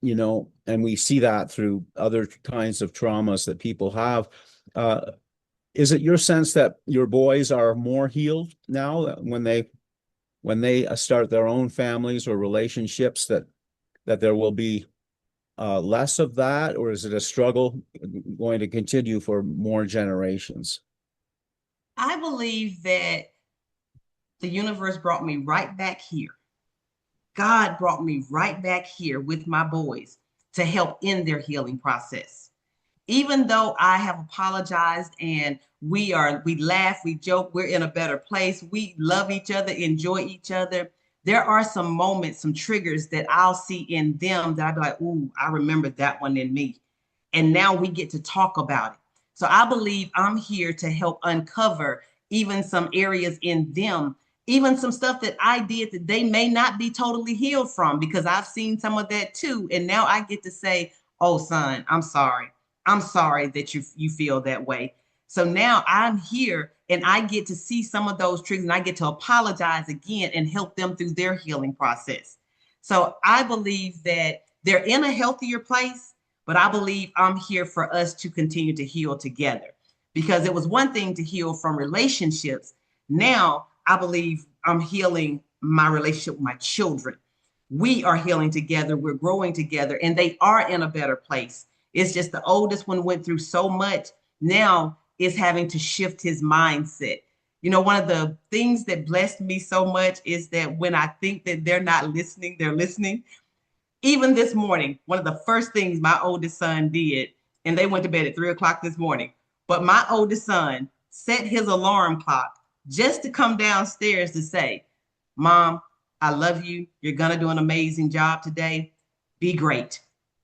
You know, and we see that through other kinds of traumas that people have. Is it your sense that your boys are more healed now when they start their own families or relationships, that there will be less of that, or is it a struggle going to continue for more generations? I believe that the universe brought me right back here. God brought me right back here with my boys to help in their healing process. Even though I have apologized and we laugh, we joke, we're in a better place, we love each other, enjoy each other, there are some moments, some triggers that I'll see in them that I'll be like, ooh, I remember that one in me. And now we get to talk about it. So I believe I'm here to help uncover even some areas in them, even some stuff that I did that they may not be totally healed from, because I've seen some of that too. And now I get to say, oh, son, I'm sorry. I'm sorry that you feel that way. So now I'm here and I get to see some of those triggers and I get to apologize again and help them through their healing process. So I believe that they're in a healthier place, but I believe I'm here for us to continue to heal together, because it was one thing to heal from relationships. Now I believe I'm healing my relationship with my children. We are healing together. We're growing together and they are in a better place. It's just the oldest one went through so much. Now is having to shift his mindset. You know, one of the things that blessed me so much is that when I think that they're not listening, they're listening. Even this morning, one of the first things my oldest son did, and they went to bed at 3 o'clock this morning, but my oldest son set his alarm clock just to come downstairs to say, Mom, I love you. You're going to do an amazing job today. Be great.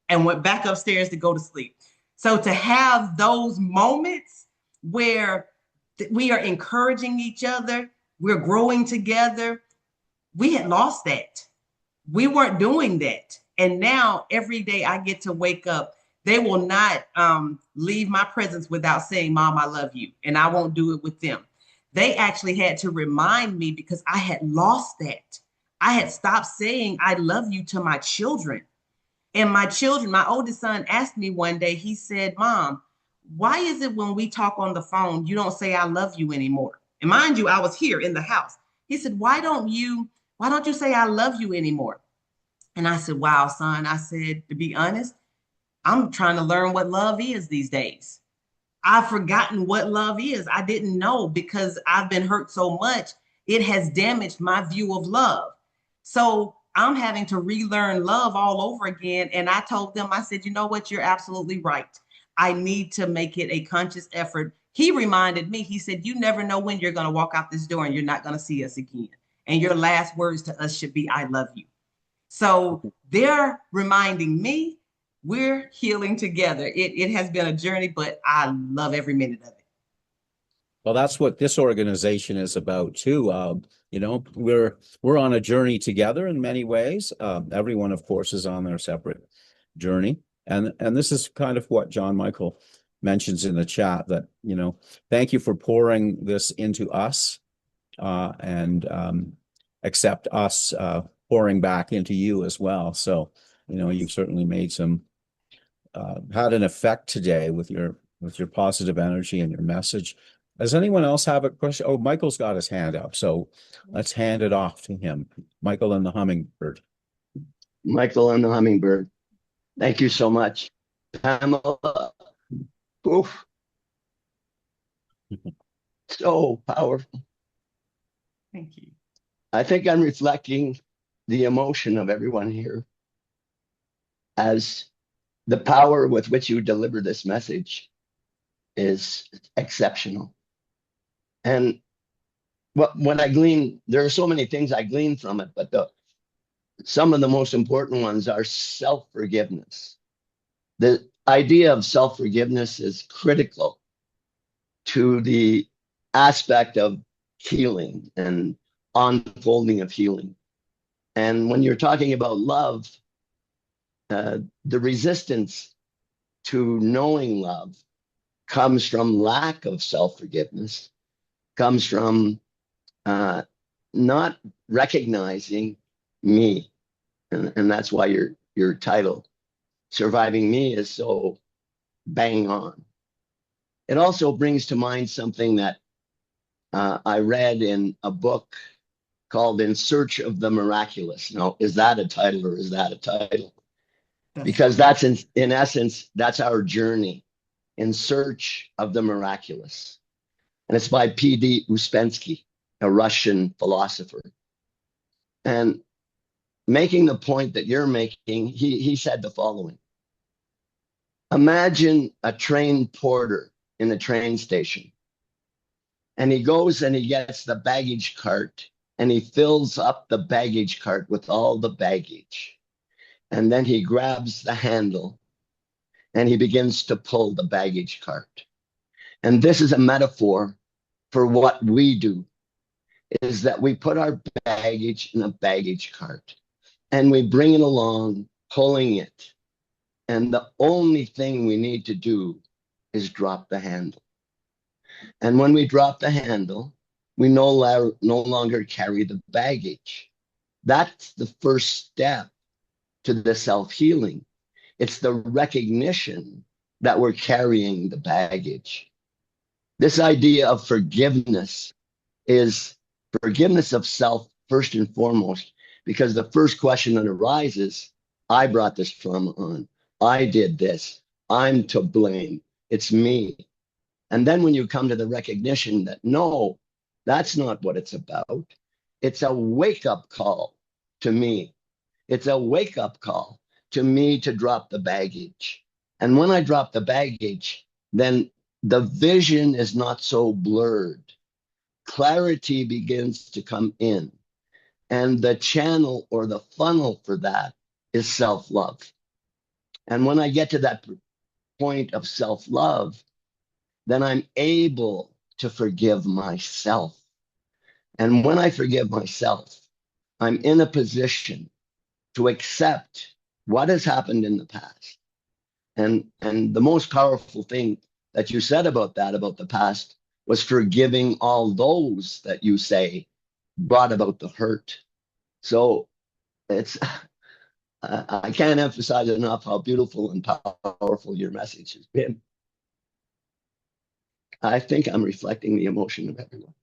And went back upstairs to go to sleep. So to have those moments where we are encouraging each other, we're growing together, we had lost that. We weren't doing that. And now every day I get to wake up. They will not leave my presence without saying, Mom, I love you. And I won't do it with them. They actually had to remind me because I had lost that. I had stopped saying, I love you to my children. And my children, my oldest son asked me one day, he said, Mom, why is it when we talk on the phone, you don't say I love you anymore? And mind you, I was here in the house. He said, why don't you say I love you anymore? And I said, wow, son, I said, to be honest, I'm trying to learn what love is these days. I've forgotten what love is. I didn't know because I've been hurt so much. It has damaged my view of love. So I'm having to relearn love all over again. And I told them, I said, you know what? You're absolutely right. I need to make it a conscious effort. He reminded me, he said, you never know when you're going to walk out this door and you're not going to see us again. And your last words to us should be, I love you. So they're reminding me we're healing together. It has been a journey, but I love every minute of it. Well, that's what this organization is about too. You know, we're on a journey together in many ways. Everyone, of course, is on their separate journey, and this is kind of what John Michael mentions in the chat, that, you know, thank you for pouring this into us, and accept us pouring back into you as well. So, you know, you've certainly made some had an effect today with your positive energy and your message. Does anyone else have a question? Oh, Michael's got his hand up, so let's hand it off to him. Michael and the Hummingbird. Michael and the Hummingbird. Thank you so much. Pamela. Oof. So powerful. Thank you. I think I'm reflecting the emotion of everyone here as the power with which you deliver this message is exceptional. And when I glean, there are so many things I glean from it, but some of the most important ones are self-forgiveness. The idea of self-forgiveness is critical to the aspect of healing and unfolding of healing. And when you're talking about love, the resistance to knowing love comes from lack of self-forgiveness, comes from not recognizing me. And that's why your title, Surviving Me, is so bang on. It also brings to mind something that I read in a book called In Search of the Miraculous. Now, is that a title or is that a title? Because that's in essence, that's our journey in search of the miraculous. And it's by P.D. Uspensky, a Russian philosopher. And making the point that you're making, he said the following. Imagine a train porter in a train station. And he goes and he gets the baggage cart and he fills up the baggage cart with all the baggage. And then he grabs the handle and he begins to pull the baggage cart. And this is a metaphor for what we do, is that we put our baggage in a baggage cart and we bring it along, pulling it. And the only thing we need to do is drop the handle. And when we drop the handle, we no longer carry the baggage. That's the first step to the self-healing. It's the recognition that we're carrying the baggage. This idea of forgiveness is forgiveness of self first and foremost, because the first question that arises, I brought this trauma on. I did this. I'm to blame. It's me. And then when you come to the recognition that no, that's not what it's about. It's a wake-up call to me. It's a wake-up call to me to drop the baggage. And when I drop the baggage, then the vision is not so blurred. Clarity begins to come in. And the channel or the funnel for that is self-love. And when I get to that point of self-love, then I'm able to forgive myself. And when I forgive myself, I'm in a position to accept what has happened in the past. And the most powerful thing that you said about that, about the past, was forgiving all those that you say brought about the hurt. So it's, I can't emphasize enough how beautiful and powerful your message has been. I think I'm reflecting the emotion of everyone.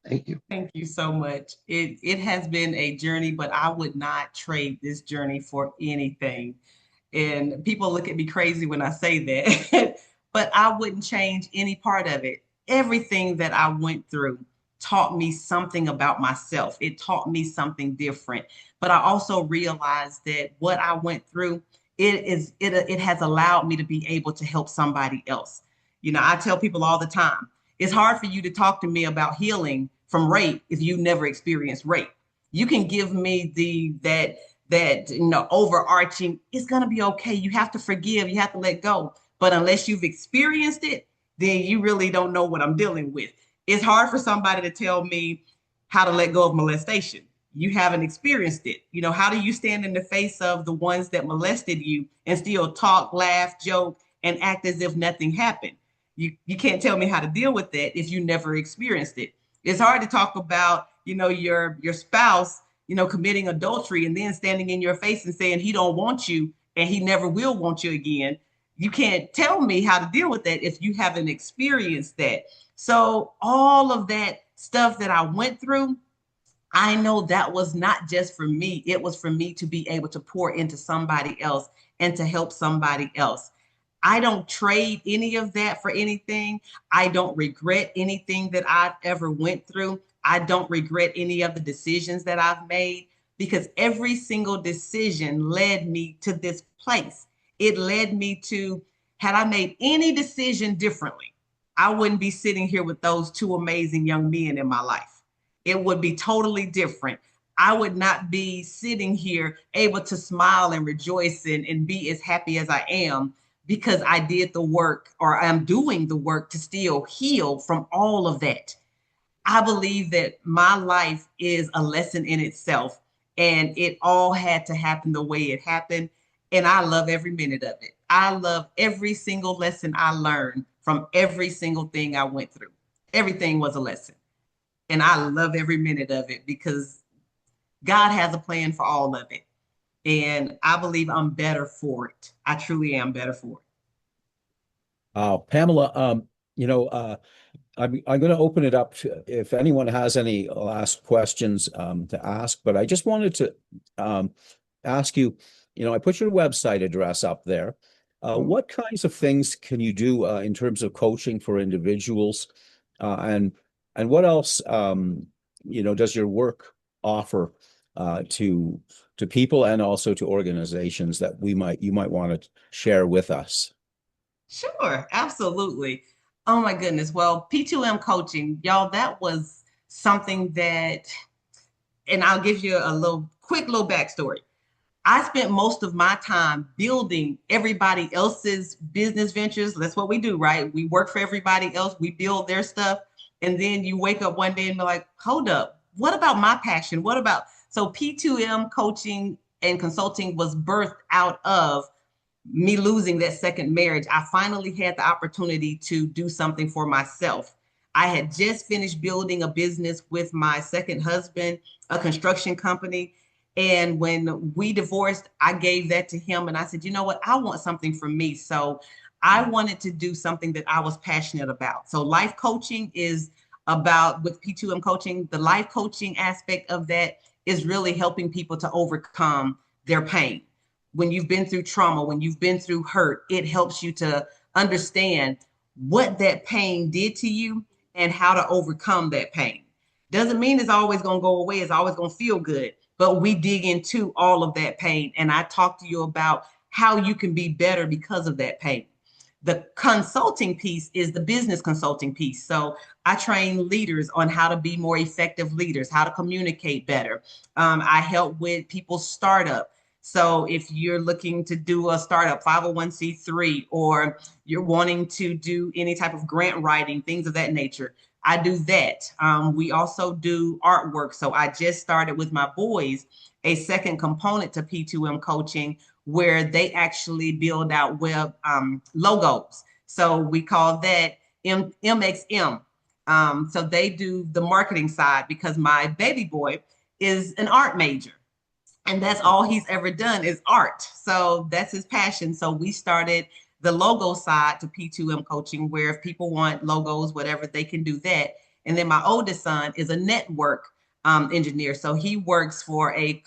Thank you. Thank you so much. It has been a journey, but I would not trade this journey for anything. And people look at me crazy when I say that, but I wouldn't change any part of it. Everything that I went through taught me something about myself. It taught me something different. But I also realized that what I went through, it has allowed me to be able to help somebody else. You know, I tell people all the time, it's hard for you to talk to me about healing from rape if you never experienced rape. You can give me that overarching, it's going to be okay. You have to forgive, you have to let go. But unless you've experienced it, then you really don't know what I'm dealing with. It's hard for somebody to tell me how to let go of molestation. You haven't experienced it. You know, how do you stand in the face of the ones that molested you and still talk, laugh, joke, and act as if nothing happened? You can't tell me how to deal with that if you never experienced it. It's hard to talk about, your spouse, committing adultery and then standing in your face and saying he don't want you and he never will want you again. You can't tell me how to deal with that if you haven't experienced that. So all of that stuff that I went through, I know that was not just for me. It was for me to be able to pour into somebody else and to help somebody else. I don't trade any of that for anything. I don't regret anything that I've ever went through. I don't regret any of the decisions that I've made, because every single decision led me to this place. It led me to, had I made any decision differently, I wouldn't be sitting here with those two amazing young men in my life. It would be totally different. I would not be sitting here able to smile and rejoice and be as happy as I am because I did the work or I'm doing the work to still heal from all of that. I believe that my life is a lesson in itself, and it all had to happen the way it happened. And I love every minute of it. I love every single lesson I learned from every single thing I went through. Everything was a lesson. And I love every minute of it because God has a plan for all of it. And I believe I'm better for it. I truly am better for it. Pamela, you know, I'm going to open it up to if anyone has any last questions to ask, but I just wanted to ask you, I put your website address up there. What kinds of things can you do in terms of coaching for individuals? And what else, does your work offer to people and also to organizations that you might want to share with us? Sure, absolutely. Oh my goodness. Well, P2M coaching, y'all, that was something that, and I'll give you a quick little backstory. I spent most of my time building everybody else's business ventures. That's what we do, right? We work for everybody else, we build their stuff. And then you wake up one day and be like, hold up, what about my passion? What about? So P2M coaching and consulting was birthed out of me losing that second marriage. I finally had the opportunity to do something for myself. I had just finished building a business with my second husband, a construction company. And when we divorced, I gave that to him and I said, you know what? I want something for me. So I wanted to do something that I was passionate about. So life coaching is about, with P2M coaching, the life coaching aspect of that is really helping people to overcome their pain. When you've been through trauma, when you've been through hurt, it helps you to understand what that pain did to you and how to overcome that pain. Doesn't mean it's always going to go away, it's always going to feel good, but we dig into all of that pain. And I talk to you about how you can be better because of that pain. The consulting piece is the business consulting piece. So I train leaders on how to be more effective leaders, how to communicate better. I help with people's startup. So if you're looking to do a startup 501c3 or you're wanting to do any type of grant writing, things of that nature, I do that. We also do artwork. So I just started with my boys a second component to P2M coaching where they actually build out web logos. So we call that MXM. So they do the marketing side because my baby boy is an art major. And that's all he's ever done is art. So that's his passion. So we started the logo side to P2M coaching, where if people want logos, whatever, they can do that. And then my oldest son is a network engineer. So he works for a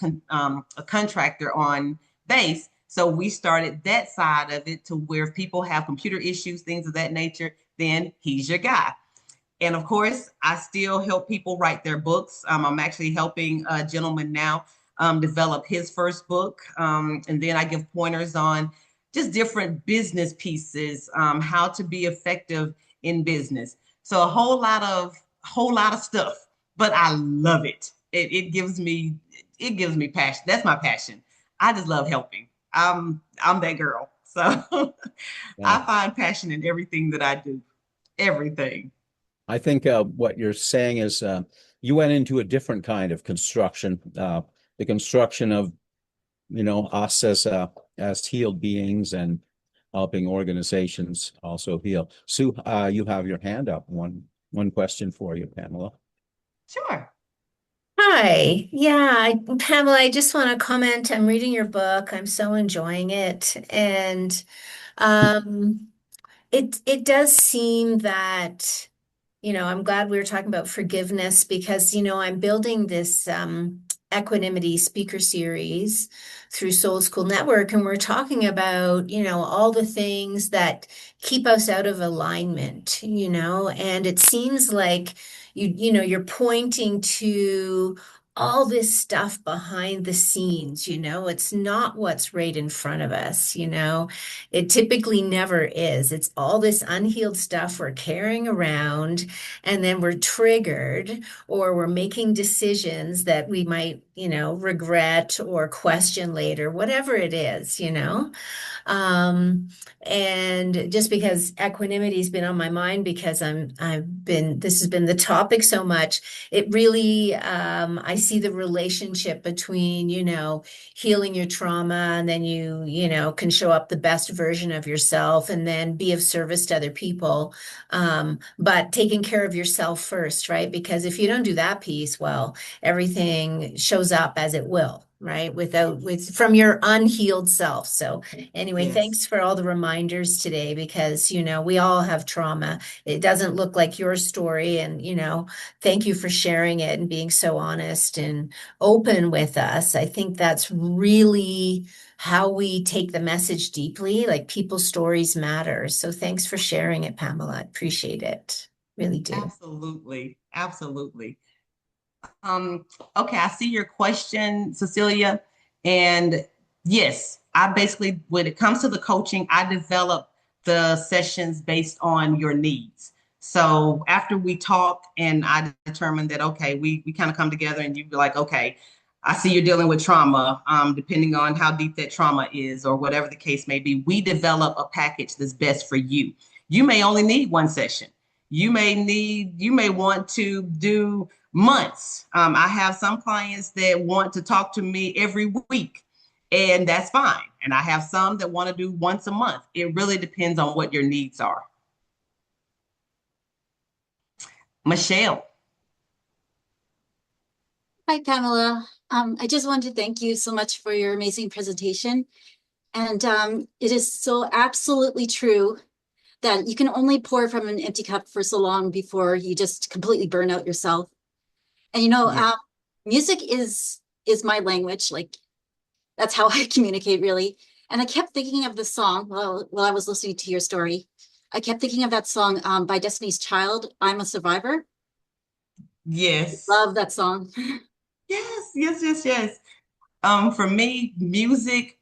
contractor on base. So we started that side of it to where if people have computer issues, things of that nature, then he's your guy. And of course, I still help people write their books. I'm actually helping a gentleman now develop his first book. And then I give pointers on just different business pieces, how to be effective in business. So a whole lot of stuff, but I love it. It gives me passion. That's my passion. I just love helping. I'm that girl. So Yeah. I find passion in everything that I do. Everything. I think what you're saying is you went into a different kind of construction, the construction of, us as healed beings and helping organizations also heal. Sue, you have your hand up. One question for you, Pamela. Sure. Hi. Pamela, I just want to comment. I'm reading your book. I'm so enjoying it. And um, it does seem that, I'm glad we were talking about forgiveness because, I'm building this equanimity speaker series through Soul School Network, and we're talking about, all the things that keep us out of alignment, and it seems like you're pointing to all this stuff behind the scenes, it's not what's right in front of us, it typically never is. It's all this unhealed stuff we're carrying around, and then we're triggered or we're making decisions that we might, regret or question later, whatever it is, um, and just because equanity's been on my mind because this has been the topic so much, it really, I see the relationship between, healing your trauma, and then you can show up the best version of yourself and then be of service to other people. But taking care of yourself first, right? Because if you don't do that piece, well, everything shows up as it will, right? From your unhealed self. So anyway, Yes. thanks for all the reminders today, because, we all have trauma. It doesn't look like your story. And, thank you for sharing it and being so honest and open with us. I think that's really how we take the message deeply. Like, people's stories matter. So thanks for sharing it, Pamela. I appreciate it. Really do. Absolutely. Absolutely. Okay, I see your question, Cecilia. And yes, I basically, when it comes to the coaching, I develop the sessions based on your needs. So after we talk and I determine that, okay, we kind of come together and you be like, okay, I see you're dealing with trauma, depending on how deep that trauma is or whatever the case may be, we develop a package that's best for you. You may only need one session. You may want to do months. I have some clients that want to talk to me every week, and that's fine. And I have some that want to do once a month. It really depends on what your needs are. Michelle. Hi, Pamela. I just wanted to thank you so much for your amazing presentation. And it is so absolutely true that you can only pour from an empty cup for so long before you just completely burn out yourself. And Yeah. music is my language. Like, that's how I communicate, really. And I kept thinking of the song while I was listening to your story. I kept thinking of that song by Destiny's Child, "I'm a Survivor." Yes. Love that song. Yes, yes, yes, yes. For me, music,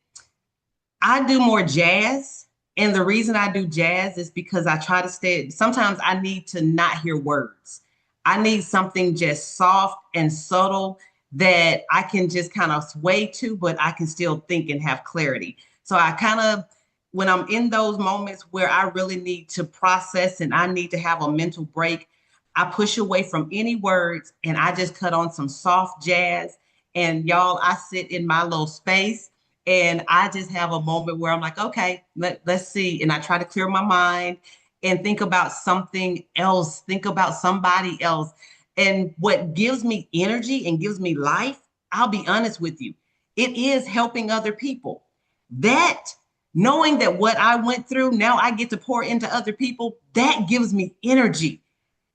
I do more jazz. And the reason I do jazz is because I try to stay, sometimes I need to not hear words. I need something just soft and subtle that I can just kind of sway to, but I can still think and have clarity. So I kind of, when I'm in those moments where I really need to process and I need to have a mental break, I push away from any words and I just cut on some soft jazz. And y'all, I sit in my little space and I just have a moment where I'm like, okay, let's see. And I try to clear my mind and think about something else, think about somebody else. And what gives me energy and gives me life, I'll be honest with you, it is helping other people. That, knowing that what I went through, now I get to pour into other people, that gives me energy.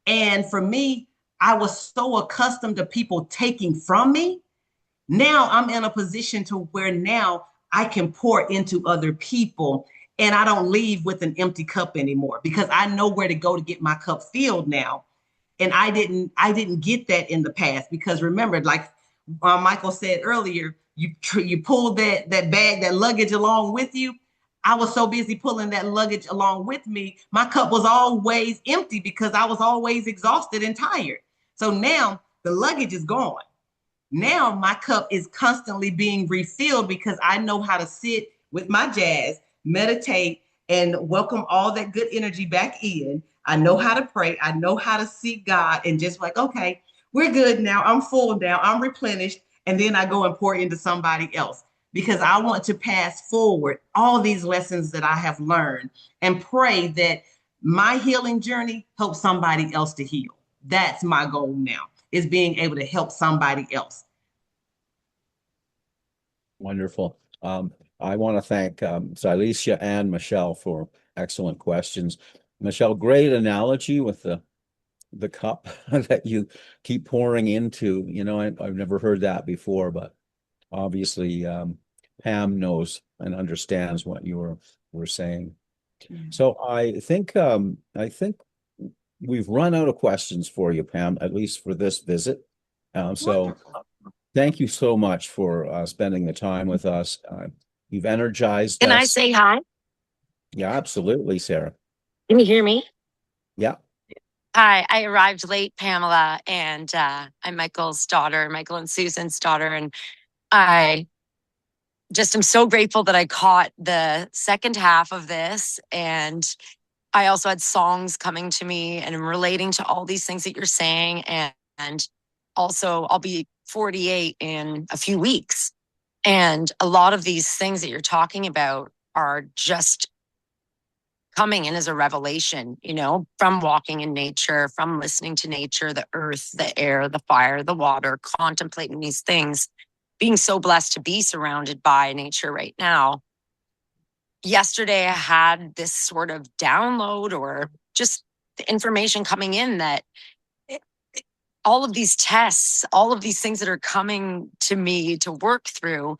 And for me, I was so accustomed to people taking from me. Now I'm in a position to where now I can pour into other people and I don't leave with an empty cup anymore because I know where to go to get my cup filled now. And I didn't get that in the past because remember, like Michael said earlier, you pulled that bag, that luggage along with you. I was so busy pulling that luggage along with me, my cup was always empty because I was always exhausted and tired. So now the luggage is gone. Now my cup is constantly being refilled because I know how to sit with my jazz, meditate, and welcome all that good energy back in. I know how to pray. I know how to seek God and just like, okay, we're good now. I'm full now. I'm replenished. And then I go and pour into somebody else because I want to pass forward all these lessons that I have learned and pray that my healing journey helps somebody else to heal. That's my goal now, is being able to help somebody else. Wonderful. I want to thank Silesia and Michelle for excellent questions. Michelle, great analogy with the cup that you keep pouring into. I've never heard that before, but obviously Pam knows and understands what you were saying. So I think we've run out of questions for you, Pam, at least for this visit. So Thank you so much for spending the time with us. You've energized Can I us. say hi? Yeah, absolutely, Sarah. Can you hear me? Yeah. Hi, I arrived late, Pamela, and I'm Michael's daughter, Michael and Susan's daughter. And I just am so grateful that I caught the second half of this. And I also had songs coming to me and I'm relating to all these things that you're saying. And also, I'll be 48 in a few weeks. And a lot of these things that you're talking about are just coming in as a revelation, you know, from walking in nature, from listening to nature, the earth, the air, the fire, the water, contemplating these things, being so blessed to be surrounded by nature right now. Yesterday, I had this sort of download or just the information coming in that all of these tests, all of these things that are coming to me to work through,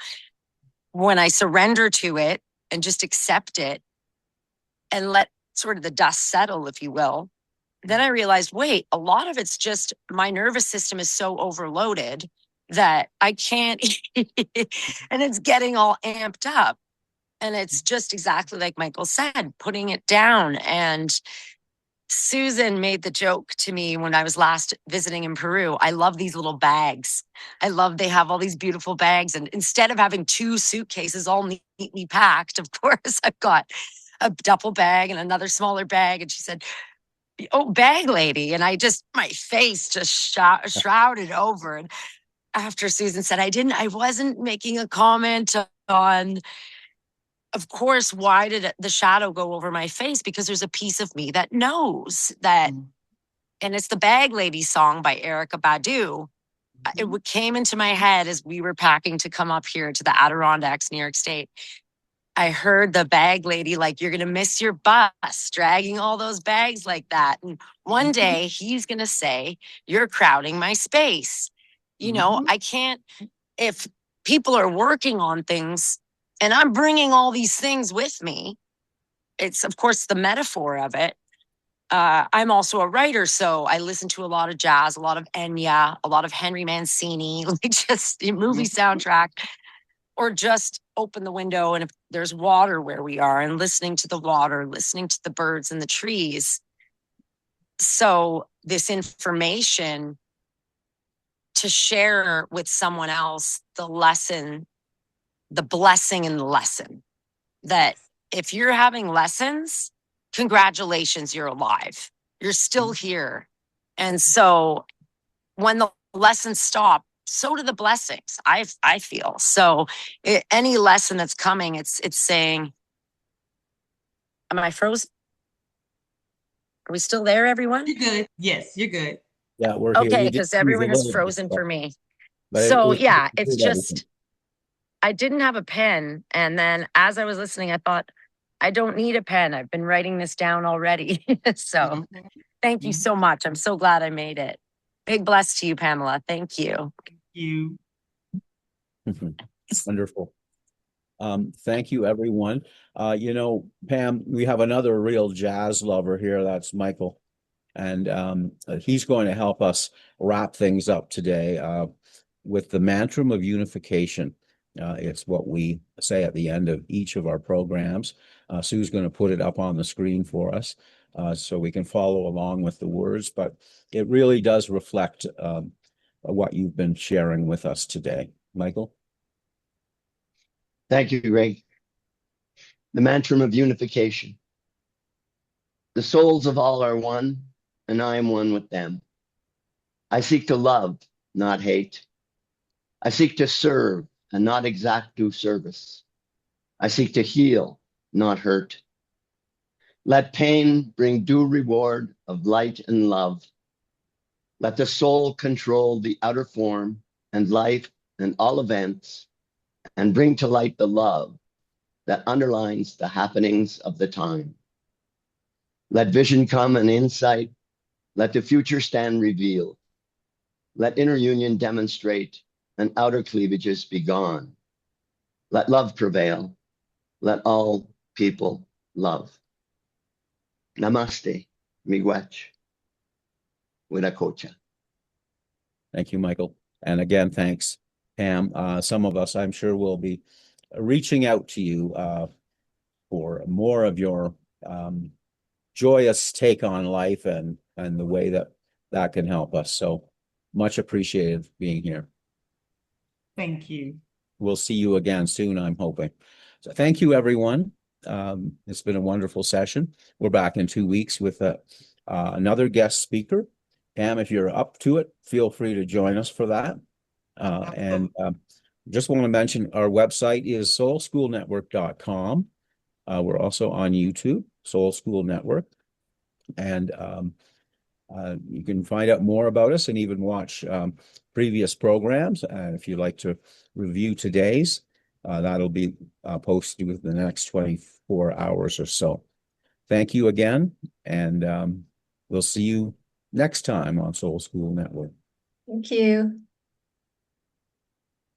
when I surrender to it and just accept it, and let sort of the dust settle, if you will, then I realized, wait, a lot of it's just my nervous system is so overloaded that I can't, and it's getting all amped up. And it's just exactly like Michael said, putting it down. And Susan made the joke to me when I was last visiting in Peru. I love these little bags. They have all these beautiful bags. And instead of having two suitcases all neatly packed, of course, I've got a duffel bag and another smaller bag. And she said, "Oh, bag lady." And my face just shrouded over. And after Susan said, I wasn't making a comment on, of course, why did the shadow go over my face? Because there's a piece of me that knows that, and it's the Bag Lady song by Erica Badu. It came into my head as we were packing to come up here to the Adirondacks, New York State. I heard the bag lady, like, "You're going to miss your bus dragging all those bags like that. And one day he's going to say, you're crowding my space." You know, I can't, if people are working on things and I'm bringing all these things with me, it's, of course, the metaphor of it. I'm also a writer, so I listen to a lot of jazz, a lot of Enya, a lot of Henry Mancini, like just the movie soundtrack, or just open the window and if there's water where we are and listening to the water, listening to the birds and the trees. So this information to share with someone else, the lesson, the blessing in the lesson, that if you're having lessons, congratulations, you're alive. You're still here. And so when the lessons stop, so do the blessings. I feel so. Any lesson that's coming, it's saying, "Am I frozen? Are we still there, everyone?" You're good. Yes, you're good. Yeah, we're here. Okay, We did because lose a everyone is little bit, frozen for me. but it So was yeah, we it's heard everything. just I didn't have a pen, and then as I was listening, I thought, I don't need a pen. I've been writing this down already. So thank you so much. I'm so glad I made it. Big bless to you, Pamela. Thank you. You. Wonderful. Thank you, everyone. You know, Pam, we have another real jazz lover here. That's Michael. And he's going to help us wrap things up today with the mantra of unification. It's what we say at the end of each of our programs. Sue's going to put it up on the screen for us so we can follow along with the words, but it really does reflect what you've been sharing with us today. Michael? Thank you, Greg. The mantra of unification. The souls of all are one, and I am one with them. I seek to love, not hate. I seek to serve and not exact due service. I seek to heal, not hurt. Let pain bring due reward of light and love. Let the soul control the outer form and life and all events, and bring to light the love that underlines the happenings of the time. Let vision come and insight. Let the future stand revealed. Let inner union demonstrate and outer cleavages be gone. Let love prevail. Let all people love. Namaste, miigwech, wirakocha. Thank you, Michael. And again, thanks Pam. Some of us, I'm sure, will be reaching out to you for more of your joyous take on life and the way that can help us. So much appreciated being here. Thank you. We'll see you again soon, I'm hoping. So thank you, everyone. It's been a wonderful session. We're back in 2 weeks with another guest speaker. Pam, if you're up to it, feel free to join us for that. Just want to mention our website is soulschoolnetwork.com. We're also on YouTube, Soul School Network. And you can find out more about us and even watch previous programs. If you'd like to review today's, that'll be posted within the next 24 hours or so. Thank you again, and we'll see you next time on Soul School Network. Thank you.